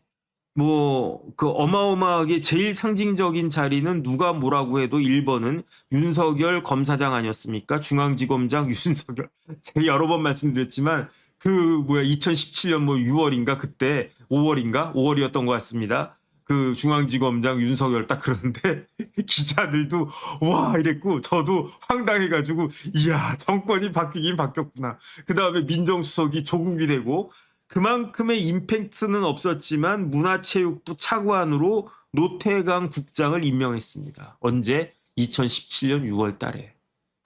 뭐 어마어마하게 제일 상징적인 자리는 누가 뭐라고 해도 1번은 윤석열 검사장 아니었습니까? 중앙지검장 윤석열. 제가 여러 번 말씀드렸지만 2017년 6월인가 그때 5월이었던 것 같습니다. 그 중앙지검장 윤석열 딱 그러는데 기자들도 와 이랬고 저도 황당해가지고 이야 정권이 바뀌긴 바뀌었구나. 그 다음에 민정수석이 조국이 되고 그만큼의 임팩트는 없었지만 문화체육부 차관으로 노태강 국장을 임명했습니다. 언제? 2017년 6월 달에.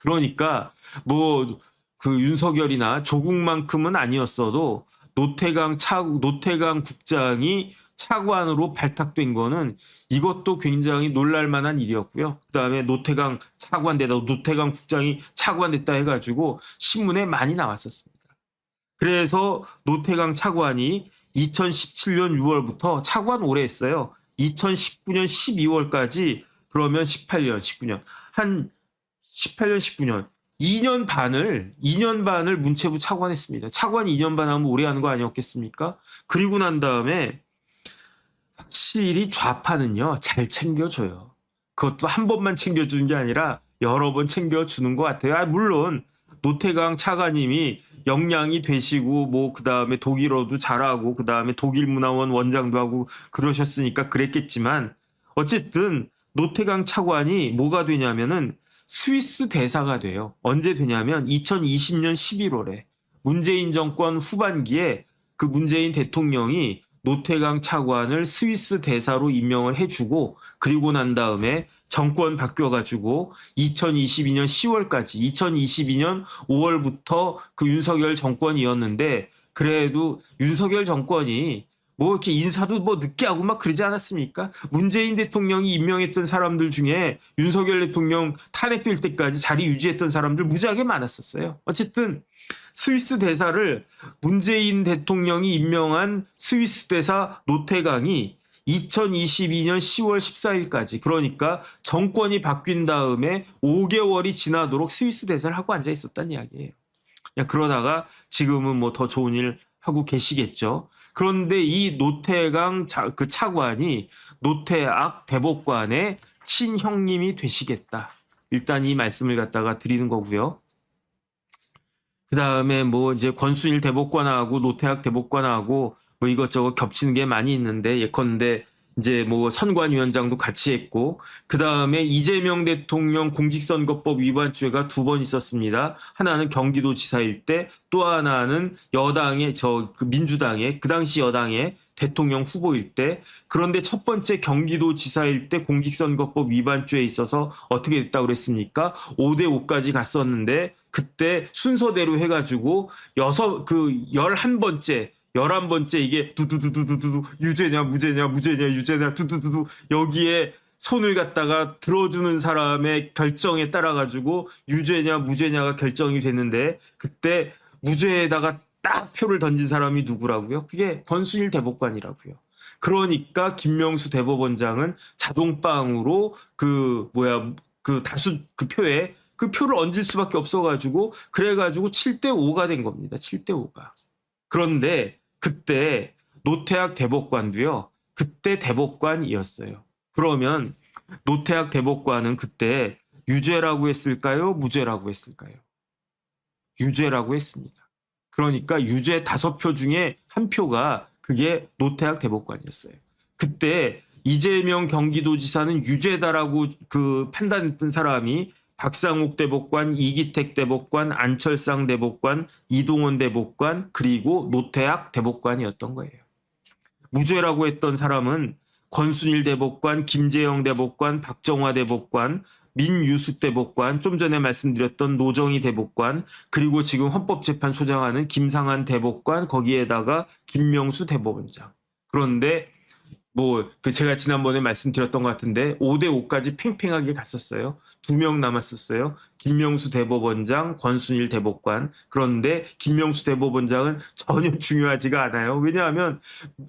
그러니까 윤석열이나 조국만큼은 아니었어도 노태강 국장이 차관으로 발탁된 거는 이것도 굉장히 놀랄만한 일이었고요. 그다음에 노태강 국장이 차관됐다 해가지고 신문에 많이 나왔었습니다. 그래서 노태강 차관이 2017년 6월부터 차관 오래 했어요. 2019년 12월까지 그러면 18년, 19년 한 18년, 19년 2년 반을 문체부 차관했습니다. 차관 2년 반 하면 오래 하는 거 아니었겠습니까? 그리고 난 다음에 확실히 좌파는요 잘 챙겨줘요. 그것도 한 번만 챙겨주는 게 아니라 여러 번 챙겨주는 것 같아요. 물론 노태강 차관님이 역량이 되시고 그다음에 독일어도 잘하고 그다음에 독일문화원 원장도 하고 그러셨으니까 그랬겠지만 어쨌든 노태강 차관이 뭐가 되냐면은 스위스 대사가 돼요. 언제 되냐면 2020년 11월에 문재인 정권 후반기에 그 문재인 대통령이 노태강 차관을 스위스 대사로 임명을 해주고, 그리고 난 다음에 정권 바뀌어가지고 2022년 10월까지 2022년 5월부터 그 윤석열 정권이었는데, 그래도 윤석열 정권이 뭐 이렇게 인사도 뭐 늦게 하고 막 그러지 않았습니까? 문재인 대통령이 임명했던 사람들 중에 윤석열 대통령 탄핵될 때까지 자리 유지했던 사람들 무지하게 많았었어요. 어쨌든 스위스 대사를 문재인 대통령이 임명한 스위스 대사 노태강이 2022년 10월 14일까지, 그러니까 정권이 바뀐 다음에 5개월이 지나도록 스위스 대사를 하고 앉아 있었단 이야기예요. 그냥 그러다가 지금은 뭐 더 좋은 일 하고 계시겠죠. 그런데 이 노태강 그 차관이 노태악 대법관의 친형님이 되시겠다. 일단 이 말씀을 갖다가 드리는 거고요. 그 다음에 뭐 이제 권순일 대법관하고 노태악 대법관하고 뭐 이것저것 겹치는 게 많이 있는데, 예컨대 이제 뭐 선관위원장도 같이 했고, 그 다음에 이재명 대통령 공직선거법 위반죄가 2번 있었습니다. 하나는 경기도지사일 때, 또 하나는 여당의 그 민주당의 그 당시 여당의 대통령 후보일 때. 그런데 첫 번째 경기도지사일 때 공직선거법 위반죄에 있어서 어떻게 됐다고 그랬습니까? 5대5까지 갔었는데, 그때 순서대로 해가지고 11번째 이게 두두두두두두 유죄냐 무죄냐 무죄냐 유죄냐 두두두두, 여기에 손을 갖다가 들어주는 사람의 결정에 따라 가지고 유죄냐 무죄냐가 결정이 됐는데, 그때 무죄에다가 딱 표를 던진 사람이 누구라고요? 그게 권순일 대법관이라고요. 그러니까 김명수 대법원장은 자동빵으로 그 다수 그 표에 그 표를 얹을 수밖에 없어가지고, 그래가지고 7대5가 된 겁니다. 7대5가. 그런데 그때 노태악 대법관도요, 그때 대법관이었어요. 그러면 노태악 대법관은 그때 유죄라고 했을까요? 무죄라고 했을까요? 유죄라고 했습니다. 그러니까 유죄 5표 중에 1표가 그게 노태악 대법관이었어요. 그때 이재명 경기도지사는 유죄다라고 그 판단했던 사람이 박상욱 대법관, 이기택 대법관, 안철상 대법관, 이동원 대법관, 그리고 노태악 대법관이었던 거예요. 무죄라고 했던 사람은 권순일 대법관, 김재영 대법관, 박정화 대법관, 민유숙 대법관, 좀 전에 말씀드렸던 노정희 대법관, 그리고 지금 헌법재판 소장하는 김상한 대법관, 거기에다가 김명수 대법원장. 그런데 뭐 제가 지난번에 말씀드렸던 것 같은데 5대5까지 팽팽하게 갔었어요. 2명 남았었어요. 김명수 대법원장, 권순일 대법관. 그런데 김명수 대법원장은 전혀 중요하지가 않아요. 왜냐하면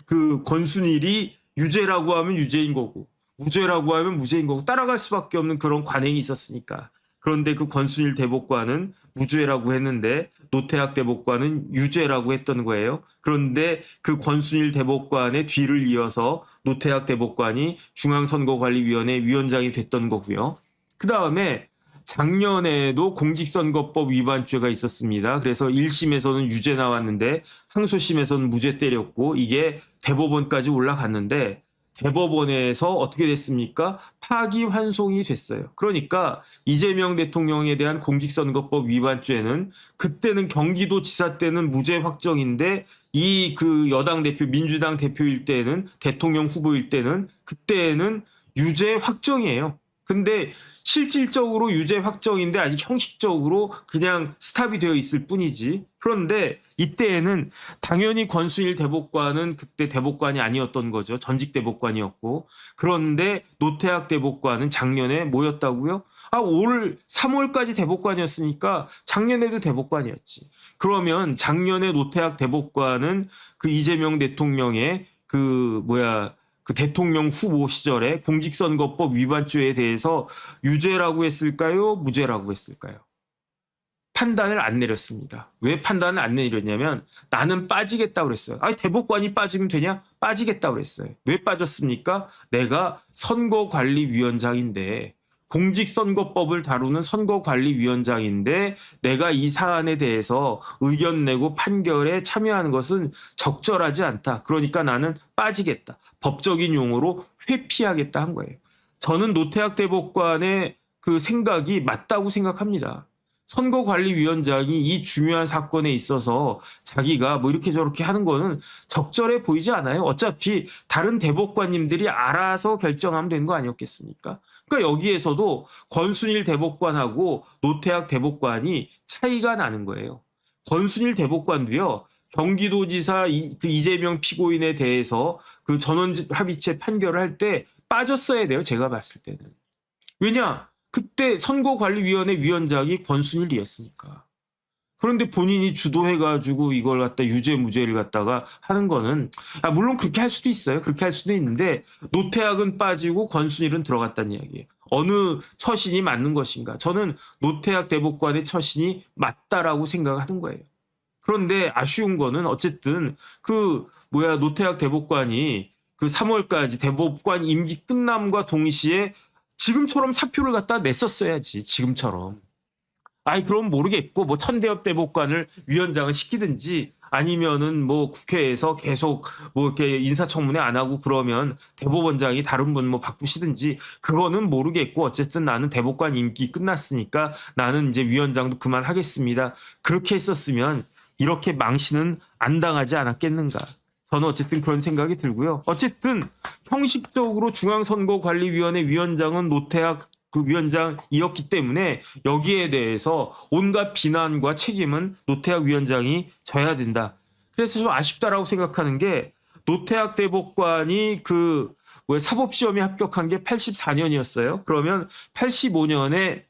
그 권순일이 유죄라고 하면 유죄인 거고 무죄라고 하면 무죄인 거고 따라갈 수밖에 없는 그런 관행이 있었으니까. 그런데 그 권순일 대법관은 무죄라고 했는데 노태악 대법관은 유죄라고 했던 거예요. 그런데 그 권순일 대법관의 뒤를 이어서 노태악 대법관이 중앙선거관리위원회 위원장이 됐던 거고요. 그 다음에 작년에도 공직선거법 위반죄가 있었습니다. 그래서 1심에서는 유죄 나왔는데 항소심에서는 무죄 때렸고, 이게 대법원까지 올라갔는데 대법원에서 어떻게 됐습니까? 파기환송이 됐어요. 그러니까 이재명 대통령에 대한 공직선거법 위반죄는 그때는 경기도지사 때는 무죄 확정인데, 이 그 여당 대표 민주당 대표일 때는 대통령 후보일 때는 그때는 유죄 확정이에요. 근데 실질적으로 유죄 확정인데 아직 형식적으로 그냥 스탑이 되어 있을 뿐이지. 그런데 이때에는 당연히 권순일 대법관은 그때 대법관이 아니었던 거죠. 전직 대법관이었고. 그런데 노태악 대법관은 작년에 뭐였다고요? 올 3월까지 대법관이었으니까 작년에도 대법관이었지. 그러면 작년에 노태악 대법관은 그 이재명 대통령의 그 대통령 후보 시절에 공직선거법 위반죄에 대해서 유죄라고 했을까요? 무죄라고 했을까요? 판단을 안 내렸습니다. 왜 판단을 안 내렸냐면 나는 빠지겠다고 그랬어요. 대법관이 빠지면 되냐? 빠지겠다고 그랬어요. 왜 빠졌습니까? 내가 선거관리위원장인데, 공직선거법을 다루는 선거관리위원장인데 내가 이 사안에 대해서 의견 내고 판결에 참여하는 것은 적절하지 않다. 그러니까 나는 빠지겠다. 법적인 용어로 회피하겠다 한 거예요. 저는 노태학 대법관의 그 생각이 맞다고 생각합니다. 선거관리위원장이 이 중요한 사건에 있어서 자기가 뭐 이렇게 저렇게 하는 거는 적절해 보이지 않아요. 어차피 다른 대법관님들이 알아서 결정하면 되는 거 아니었겠습니까? 그러니까 여기에서도 권순일 대법관하고 노태학 대법관이 차이가 나는 거예요. 권순일 대법관도요. 경기도지사 그 이재명 피고인에 대해서 그 전원합의체 판결을 할 때 빠졌어야 돼요. 제가 봤을 때는. 왜냐? 그때 선거관리위원회 위원장이 권순일이었으니까. 그런데 본인이 주도해가지고 이걸 갖다 유죄무죄를 갖다가 하는 거는 물론 그렇게 할 수도 있어요. 그렇게 할 수도 있는데 노태학은 빠지고 권순일은 들어갔다는 이야기예요. 어느 처신이 맞는 것인가? 저는 노태학 대법관의 처신이 맞다라고 생각하는 거예요. 그런데 아쉬운 거는 어쨌든 노태학 대법관이 그 3월까지 대법관 임기 끝남과 동시에 지금처럼 사표를 갖다 냈었어야지. 지금처럼. 그럼 모르겠고 뭐 천대엽 대법관을 위원장을 시키든지 아니면은 뭐 국회에서 계속 뭐 이렇게 인사청문회 안 하고 그러면 대법원장이 다른 분 뭐 바꾸시든지 그거는 모르겠고 어쨌든 나는 대법관 임기 끝났으니까 나는 이제 위원장도 그만하겠습니다. 그렇게 했었으면 이렇게 망신은 안 당하지 않았겠는가. 저는 어쨌든 그런 생각이 들고요. 어쨌든 형식적으로 중앙선거관리위원회 위원장은 노태학 그 위원장이었기 때문에 여기에 대해서 온갖 비난과 책임은 노태학 위원장이 져야 된다. 그래서 좀 아쉽다라고 생각하는 게 노태학 대법관이 사법시험에 합격한 게 84년이었어요. 그러면 85년에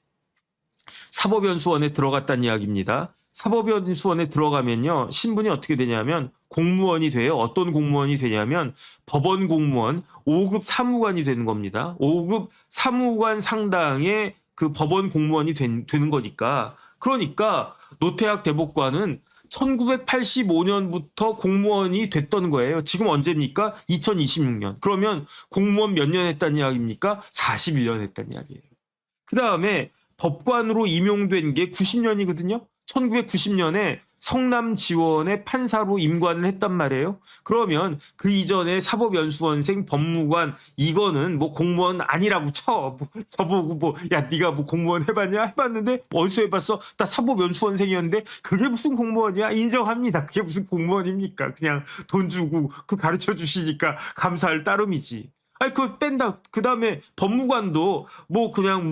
사법연수원에 들어갔다는 이야기입니다. 사법연수원에 들어가면요. 신분이 어떻게 되냐면 공무원이 돼요. 어떤 공무원이 되냐면 법원 공무원 5급 사무관이 되는 겁니다. 5급 사무관 상당의 그 법원 공무원이 되는 거니까. 그러니까 노태학 대법관은 1985년부터 공무원이 됐던 거예요. 지금 언제입니까? 2026년. 그러면 공무원 몇 년 했다는 이야기입니까? 41년 했다는 이야기예요. 그 다음에 법관으로 임용된 게 90년이거든요. 1990년에 성남지원의 판사로 임관을 했단 말이에요. 그러면 그 이전에 사법연수원생, 법무관 이거는 뭐 공무원 아니라고 쳐. 저보고 야 네가 뭐 공무원 해봤냐? 해봤는데 어디서 해봤어? 나 사법연수원생이었는데 그게 무슨 공무원이야? 인정합니다. 그게 무슨 공무원입니까? 그냥 돈 주고 그 가르쳐 주시니까 감사할 따름이지. 그거 뺀다. 그 다음에 법무관도 그냥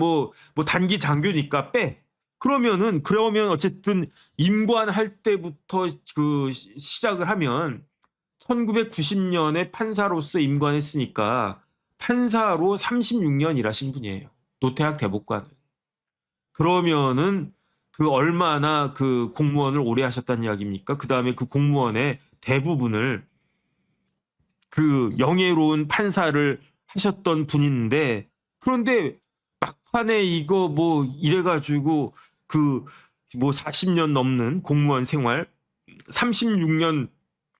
단기 장교니까 빼. 그러면 어쨌든 임관할 때부터 시작을 하면 1990년에 판사로서 임관했으니까 판사로 36년 일하신 분이에요. 노태학 대법관은. 그러면은 얼마나 공무원을 오래 하셨다는 이야기입니까? 그 다음에 그 공무원의 대부분을 영예로운 판사를 하셨던 분인데 그런데 막판에 이거 이래가지고 40년 넘는 공무원 생활 36년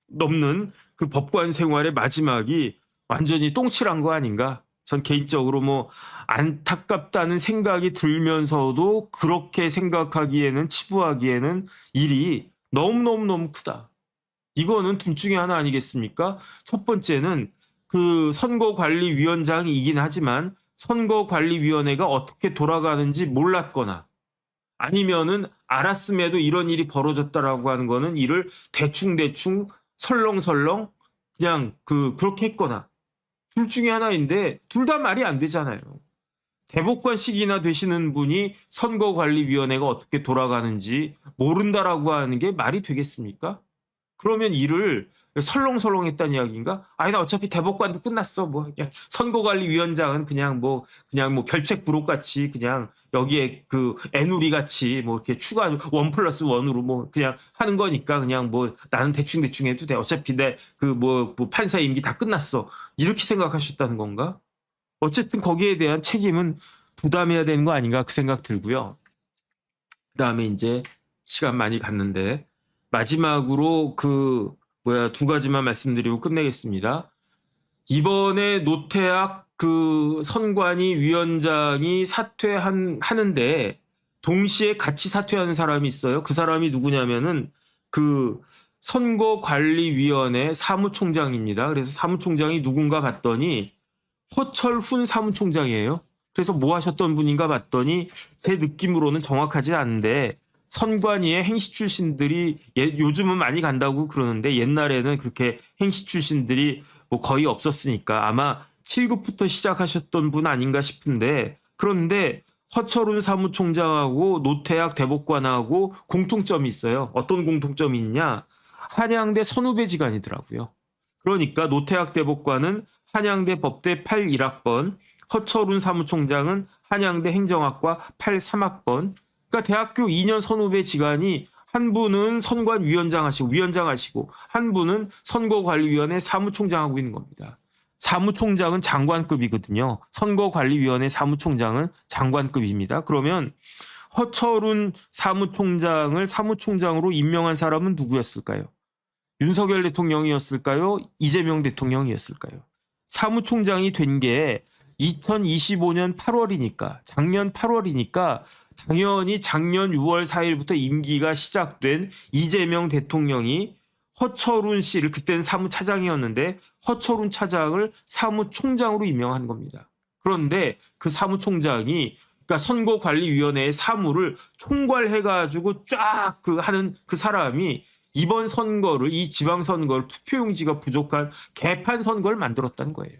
넘는 그 법관 생활의 마지막이 완전히 똥칠한 거 아닌가? 전 개인적으로 안타깝다는 생각이 들면서도 그렇게 생각하기에는 치부하기에는 일이 너무너무 크다. 이거는 둘 중에 하나 아니겠습니까? 첫 번째는 선거관리위원장이긴 하지만 선거관리위원회가 어떻게 돌아가는지 몰랐거나 아니면은 알았음에도 이런 일이 벌어졌다라고 하는 거는 이를 대충 설렁설렁 그냥 그렇게 했거나 둘 중에 하나인데 둘 다 말이 안 되잖아요. 대법관식이나 되시는 분이 선거관리위원회가 어떻게 돌아가는지 모른다라고 하는 게 말이 되겠습니까? 그러면 일을 설렁설렁 했다는 이야기인가? 나 어차피 대법관도 끝났어. 그냥 선거관리위원장은 그냥 별책 부록같이 그냥 여기에 애누리 같이 이렇게 추가 1+1으로 그냥 하는 거니까 그냥 나는 대충 해도 돼. 어차피 내 판사 임기 다 끝났어. 이렇게 생각하셨다는 건가? 어쨌든 거기에 대한 책임은 부담해야 되는 거 아닌가 그 생각 들고요. 그 다음에 이제 시간 많이 갔는데 마지막으로 두 가지만 말씀드리고 끝내겠습니다. 이번에 노태학 선관위 위원장이 사퇴하는데 동시에 같이 사퇴하는 사람이 있어요. 그 사람이 누구냐면은 선거관리위원회 사무총장입니다. 그래서 사무총장이 누군가 봤더니 허철훈 사무총장이에요. 그래서 뭐 하셨던 분인가 봤더니 제 느낌으로는 정확하지 않은데 선관위의 행시 출신들이 요즘은 많이 간다고 그러는데 옛날에는 그렇게 행시 출신들이 뭐 거의 없었으니까 아마 7급부터 시작하셨던 분 아닌가 싶은데 그런데 허철훈 사무총장하고 노태학 대법관하고 공통점이 있어요. 어떤 공통점이 있냐? 한양대 선후배지간이더라고요. 그러니까 노태학 대법관은 한양대 법대 81학번, 허철훈 사무총장은 한양대 행정학과 83학번. 그러니까 대학교 2년 선후배 지간이 한 분은 선관위원장 하시고 한 분은 선거관리위원회 사무총장 하고 있는 겁니다. 사무총장은 장관급이거든요. 선거관리위원회 사무총장은 장관급입니다. 그러면 허철훈 사무총장을 사무총장으로 임명한 사람은 누구였을까요? 윤석열 대통령이었을까요? 이재명 대통령이었을까요? 사무총장이 된 게 2025년 8월이니까 작년 8월이니까 당연히 작년 6월 4일부터 임기가 시작된 이재명 대통령이 허철훈 씨를 그때는 사무차장이었는데 허철훈 차장을 사무총장으로 임명한 겁니다. 그런데 그 사무총장이 그러니까 선거관리위원회의 사무를 총괄해가지고 쫙 하는 그 사람이 이번 선거를 이 지방선거를 투표용지가 부족한 개판 선거를 만들었다는 거예요.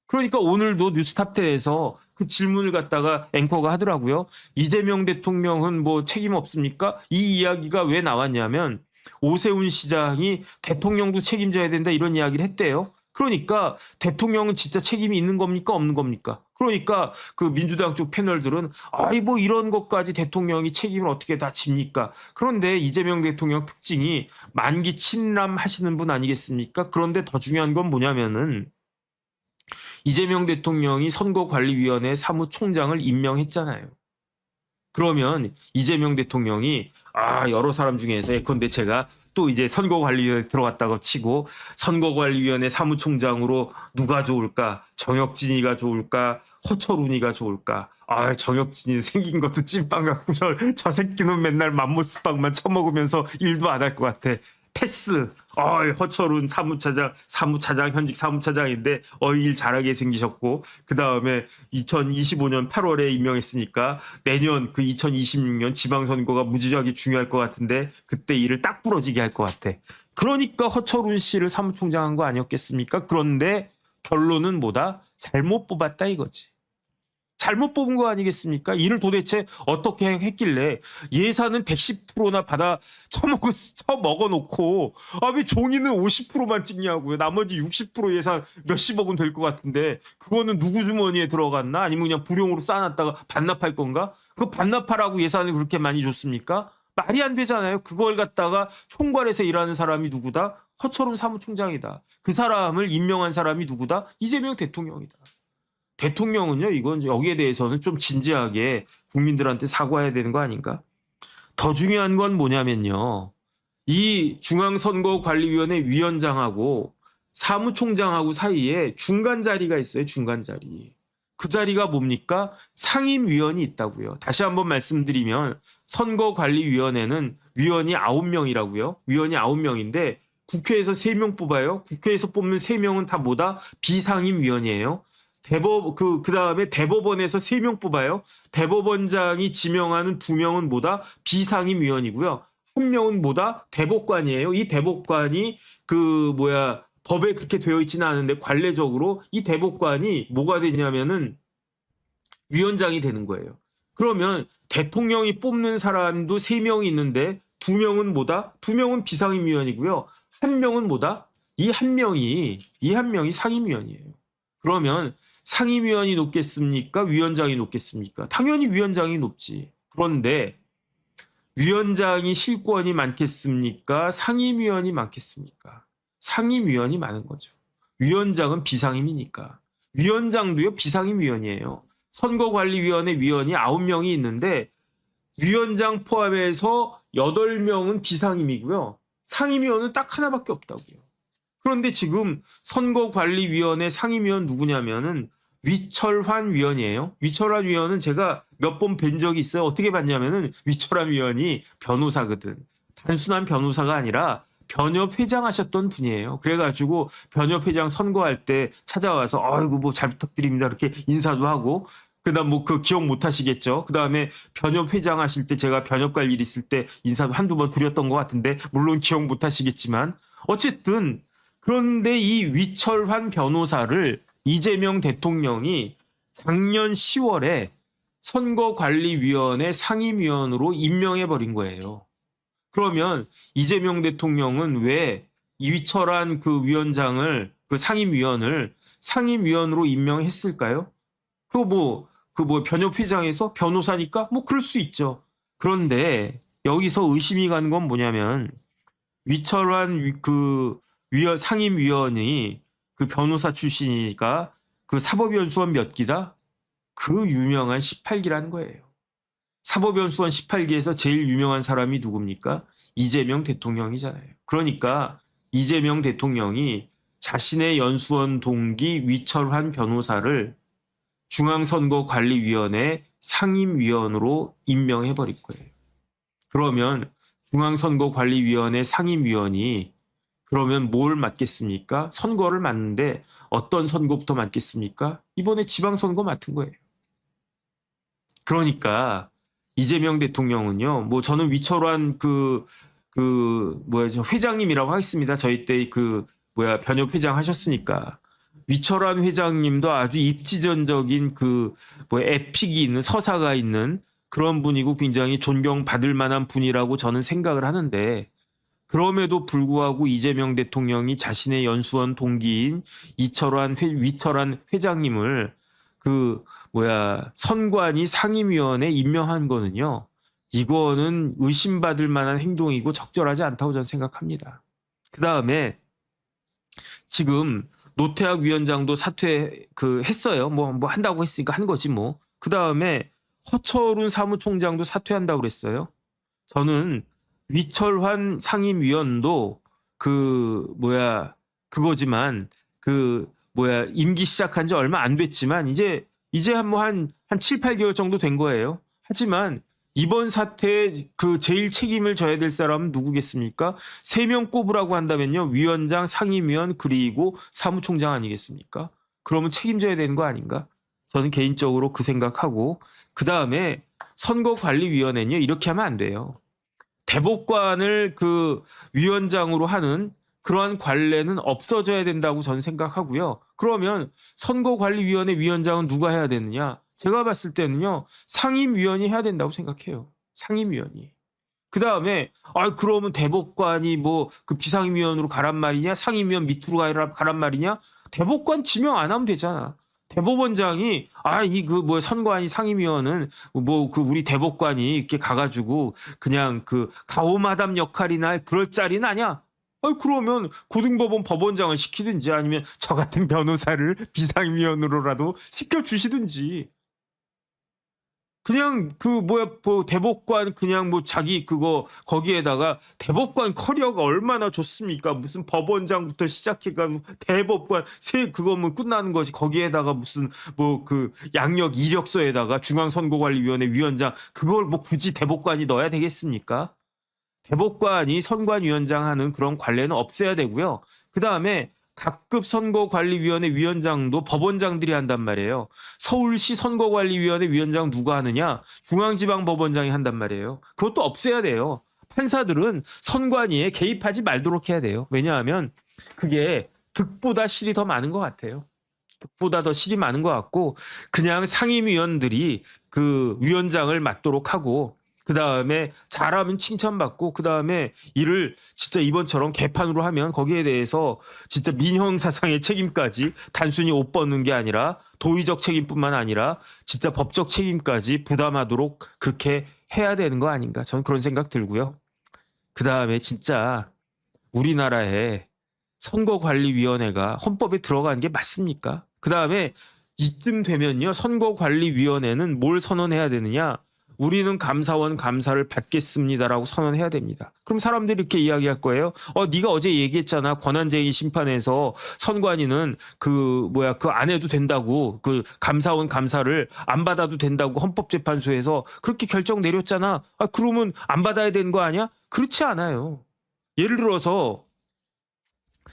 그러니까 오늘도 뉴스탑10에서 그 질문을 갖다가 앵커가 하더라고요. 이재명 대통령은 뭐 책임 없습니까? 이 이야기가 왜 나왔냐면 오세훈 시장이 대통령도 책임져야 된다 이런 이야기를 했대요. 그러니까 대통령은 진짜 책임이 있는 겁니까? 없는 겁니까? 그러니까 그 민주당 쪽 패널들은 아이 뭐 이런 것까지 대통령이 책임을 어떻게 다 집니까? 그런데 이재명 대통령 특징이 만기 친남 하시는 분 아니겠습니까? 그런데 더 중요한 건 뭐냐면은 이재명 대통령이 선거관리위원회 사무총장을 임명했잖아요. 그러면 이재명 대통령이 여러 사람 중에서 예컨대 제가 또 이제 선거관리위원회 들어갔다고 치고 선거관리위원회 사무총장으로 누가 좋을까? 정혁진이가 좋을까? 허철훈이가 좋을까? 정혁진이 생긴 것도 찐빵 같고 저 새끼는 맨날 맘모스빵만 처먹으면서 일도 안 할 것 같아. 패스. 허철훈 사무차장 현직 사무차장인데 일 잘하게 생기셨고 그 다음에 2025년 8월에 임명했으니까 내년 그 2026년 지방선거가 무지하게 중요할 것 같은데 그때 일을 딱 부러지게 할 것 같아. 그러니까 허철훈 씨를 사무총장한 거 아니었겠습니까? 그런데 결론은 뭐다? 잘못 뽑았다 이거지. 잘못 뽑은 거 아니겠습니까? 이를 도대체 어떻게 했길래 예산은 110%나 받아 처먹어 놓고 왜 종이는 50%만 찍냐고요. 나머지 60% 예산 몇십억은 될 것 같은데 그거는 누구 주머니에 들어갔나? 아니면 그냥 불용으로 쌓아놨다가 반납할 건가? 그 반납하라고 예산을 그렇게 많이 줬습니까? 말이 안 되잖아요. 그걸 갖다가 총괄해서 일하는 사람이 누구다? 허철훈 사무총장이다. 그 사람을 임명한 사람이 누구다? 이재명 대통령이다. 대통령은요, 이건 여기에 대해서는 좀 진지하게 국민들한테 사과해야 되는 거 아닌가? 더 중요한 건 뭐냐면요. 이 중앙선거관리위원회 위원장하고 사무총장하고 사이에 중간 자리가 있어요, 중간 자리. 그 자리가 뭡니까? 상임위원이 있다고요. 다시 한번 말씀드리면 선거관리위원회는 위원이 9명이라고요. 위원이 9명인데 국회에서 3명 뽑아요. 국회에서 뽑는 3명은 다 뭐다? 비상임위원이에요. 그 다음에 대법원에서 3명 뽑아요. 대법원장이 지명하는 2명은 뭐다? 비상임위원이고요. 1명은 뭐다? 대법관이에요. 이 대법관이 법에 그렇게 되어 있지는 않은데 관례적으로 이 대법관이 뭐가 되냐면은 위원장이 되는 거예요. 그러면 대통령이 뽑는 사람도 3명이 있는데 2명은 뭐다? 2명은 비상임위원이고요. 1명은 뭐다? 이 한 명이 상임위원이에요. 그러면 상임위원이 높겠습니까? 위원장이 높겠습니까? 당연히 위원장이 높지. 그런데 위원장이 실권이 많겠습니까? 상임위원이 많겠습니까? 상임위원이 많은 거죠. 위원장은 비상임이니까. 위원장도요, 비상임위원이에요. 선거관리위원회 위원이 9명이 있는데 위원장 포함해서 8명은 비상임이고요. 상임위원은 딱 하나밖에 없다고요. 그런데 지금 선거관리위원회 상임위원 누구냐면은 위철환 위원이에요. 위철환 위원은 제가 몇 번 뵌 적이 있어요. 어떻게 봤냐면은 위철환 위원이 변호사거든. 단순한 변호사가 아니라 변협 회장 하셨던 분이에요. 그래가지고 변협 회장 선거할 때 찾아와서 아이고 뭐 잘 부탁드립니다 이렇게 인사도 하고, 그다음 뭐 그 기억 못 하시겠죠. 그다음에 변협 회장 하실 때 제가 변협 갈 일 있을 때 인사도 한두 번 드렸던 것 같은데 물론 기억 못 하시겠지만 어쨌든, 그런데 이 위철환 변호사를 이재명 대통령이 작년 10월에 선거관리위원회 상임위원으로 임명해버린 거예요. 그러면 이재명 대통령은 왜 이위철한 그 위원장을, 그 상임위원을 상임위원으로 임명했을까요? 변협회장에서 변호사니까 뭐 그럴 수 있죠. 그런데 여기서 의심이 가는 건 뭐냐면, 위철한 그 상임위원이 그 변호사 출신이니까 그 사법연수원 몇 기다? 그 유명한 18기라는 거예요. 사법연수원 18기에서 제일 유명한 사람이 누굽니까? 이재명 대통령이잖아요. 그러니까 이재명 대통령이 자신의 연수원 동기 위철환 변호사를 중앙선거관리위원회 상임위원으로 임명해버릴 거예요. 그러면 중앙선거관리위원회 상임위원이 그러면 뭘 맡겠습니까? 선거를 맡는데 어떤 선거부터 맡겠습니까? 이번에 지방선거 맡은 거예요. 그러니까 이재명 대통령은요, 뭐 저는 위철환 회장님이라고 하겠습니다. 저희 때 변협 회장 하셨으니까. 위철환 회장님도 아주 입지전적인 에픽이 있는, 서사가 있는 그런 분이고 굉장히 존경받을 만한 분이라고 저는 생각을 하는데, 그럼에도 불구하고 이재명 대통령이 자신의 연수원 동기인 위철환 회장님을 선관위 상임위원회에 임명한 거는요, 이거는 의심받을 만한 행동이고 적절하지 않다고 저는 생각합니다. 그 다음에 지금 노태학 위원장도 했어요. 뭐 한다고 했으니까 한 거지 뭐. 그 다음에 허철훈 사무총장도 사퇴한다고 그랬어요. 저는 위철환 상임위원도 그거지만 임기 시작한 지 얼마 안 됐지만 이제 한 7, 8개월 정도 된 거예요. 하지만 이번 사태에 제일 책임을 져야 될 사람은 누구겠습니까? 3명 꼽으라고 한다면요, 위원장, 상임위원, 그리고 사무총장 아니겠습니까? 그러면 책임져야 되는 거 아닌가? 저는 개인적으로 그 생각하고, 그 다음에 선거관리위원회는요, 이렇게 하면 안 돼요. 대법관을 위원장으로 하는 그러한 관례는 없어져야 된다고 저는 생각하고요. 그러면 선거관리위원회 위원장은 누가 해야 되느냐? 제가 봤을 때는요, 상임위원이 해야 된다고 생각해요. 상임위원이. 그 다음에 그러면 대법관이 비상임위원으로 가란 말이냐? 상임위원 밑으로 가란 말이냐? 대법관 지명 안 하면 되잖아. 대법원장이 선관위 상임위원은 우리 대법관이 이렇게 가가지고 그냥 가오마담 역할이나 할 그럴 자리는 아니야. 그러면 고등법원 법원장을 시키든지 아니면 저 같은 변호사를 비상임위원으로라도 시켜주시든지. 그냥 대법관 그냥 자기 거기에다가 대법관 커리어가 얼마나 좋습니까? 무슨 법원장부터 시작해가지고 대법관 그거면 끝나는 것이, 거기에다가 무슨 양력 이력서에다가 중앙선거관리위원회 위원장 그걸 굳이 대법관이 넣어야 되겠습니까? 대법관이 선관위원장 하는 그런 관례는 없애야 되고요. 그 다음에 각급 선거관리위원회 위원장도 법원장들이 한단 말이에요. 서울시 선거관리위원회 위원장 누가 하느냐? 중앙지방법원장이 한단 말이에요. 그것도 없애야 돼요. 판사들은 선관위에 개입하지 말도록 해야 돼요. 왜냐하면 그게 득보다 실이 더 많은 것 같아요. 득보다 더 실이 많은 것 같고, 그냥 상임위원들이 위원장을 맡도록 하고, 그 다음에 잘하면 칭찬받고, 그 다음에 일을 진짜 이번처럼 개판으로 하면 거기에 대해서 진짜 민형사상의 책임까지, 단순히 옷 벗는 게 아니라 도의적 책임뿐만 아니라 진짜 법적 책임까지 부담하도록 그렇게 해야 되는 거 아닌가, 저는 그런 생각 들고요. 그 다음에 진짜 우리나라에 선거관리위원회가 헌법에 들어가는 게 맞습니까? 그 다음에 이쯤 되면요, 선거관리위원회는 뭘 선언해야 되느냐? 우리는 감사원 감사를 받겠습니다라고 선언해야 됩니다. 그럼 사람들이 이렇게 이야기할 거예요. 네가 어제 얘기했잖아. 권한쟁의 심판에서 선관위는 그 안 해도 된다고, 감사원 감사를 안 받아도 된다고 헌법재판소에서 그렇게 결정 내렸잖아. 그러면 안 받아야 되는 거 아니야? 그렇지 않아요. 예를 들어서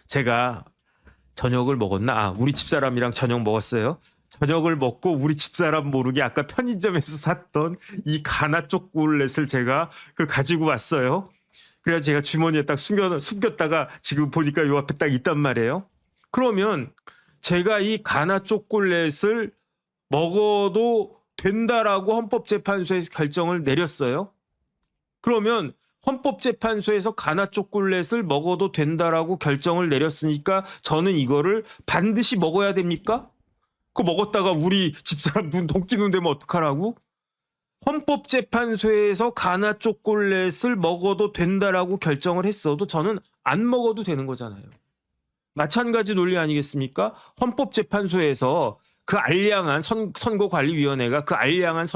제가 저녁을 먹었나? 아, 우리 집사람이랑 저녁 먹었어요. 저녁을 먹고 우리 집사람 모르게 아까 편의점에서 샀던 이 가나 초콜릿을 제가 그 가지고 왔어요. 그래서 제가 주머니에 딱 숨겼다가 지금 보니까 요 앞에 딱 있단 말이에요. 그러면 제가 이 가나 초콜릿을 먹어도 된다라고 헌법재판소에서 결정을 내렸어요. 그러면 헌법재판소에서 가나 초콜릿을 먹어도 된다라고 결정을 내렸으니까 저는 이거를 반드시 먹어야 됩니까? 그거 먹었다가 우리 집사람 눈 도끼는 되면 어떡하라고? 헌법재판소에서 가나 초콜릿을 먹어도 된다라고 결정을 했어도 저는 안 먹어도 되는 거잖아요. 마찬가지 논리 아니겠습니까? 헌법재판소에서 그 알량한 선거관리위원회가 그 알량한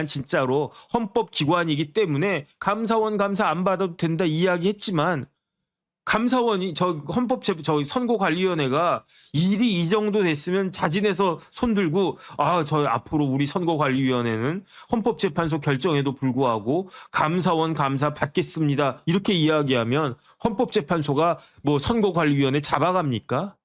진짜로 헌법기관이기 때문에 감사원 감사 안 받아도 된다 이야기했지만 감사원이 저 선거관리위원회가 일이 이 정도 됐으면 자진해서 손들고 저 앞으로 우리 선거관리위원회는 헌법재판소 결정에도 불구하고 감사원 감사 받겠습니다. 이렇게 이야기하면 헌법재판소가 뭐 선거관리위원회 잡아갑니까?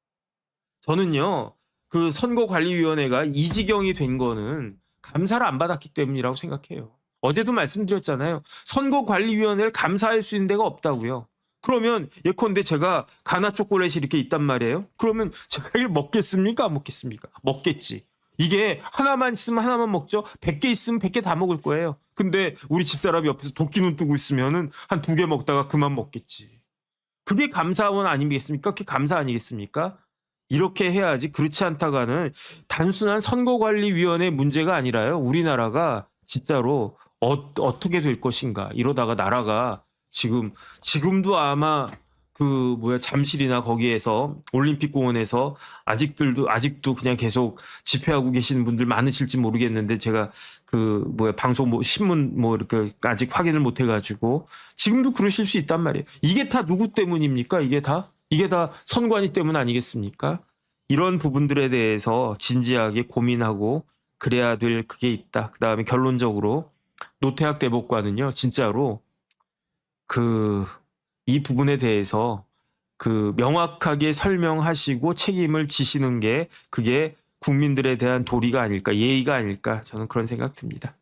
저는요, 그 선거관리위원회가 이 지경이 된 거는 감사를 안 받았기 때문이라고 생각해요. 어제도 말씀드렸잖아요. 선거관리위원회를 감사할 수 있는 데가 없다고요. 그러면 예컨대 제가 가나 초콜릿이 이렇게 있단 말이에요. 그러면 제가 이걸 먹겠습니까? 안 먹겠습니까? 먹겠지. 이게 하나만 있으면 하나만 먹죠. 100개 있으면 100개 다 먹을 거예요. 근데 우리 집사람이 옆에서 도끼눈 뜨고 있으면은 한 2개 먹다가 그만 먹겠지. 그게 감사원 아니겠습니까? 그게 감사 아니겠습니까? 이렇게 해야지. 그렇지 않다가는 단순한 선거관리위원회 문제가 아니라요. 우리나라가 진짜로 어떻게 될 것인가. 이러다가 나라가 지금도 아마 잠실이나 거기에서 올림픽공원에서 아직도 그냥 계속 집회하고 계시는 분들 많으실지 모르겠는데 제가 방송 신문 이렇게 아직 확인을 못 해가지고 지금도 그러실 수 있단 말이에요. 이게 다 누구 때문입니까? 이게 다 선관위 때문 아니겠습니까? 이런 부분들에 대해서 진지하게 고민하고 그래야 될 그게 있다. 그다음에 결론적으로 노태학 대법관은요, 진짜로 이 부분에 대해서 명확하게 설명하시고 책임을 지시는 게 그게 국민들에 대한 도리가 아닐까, 예의가 아닐까, 저는 그런 생각 듭니다.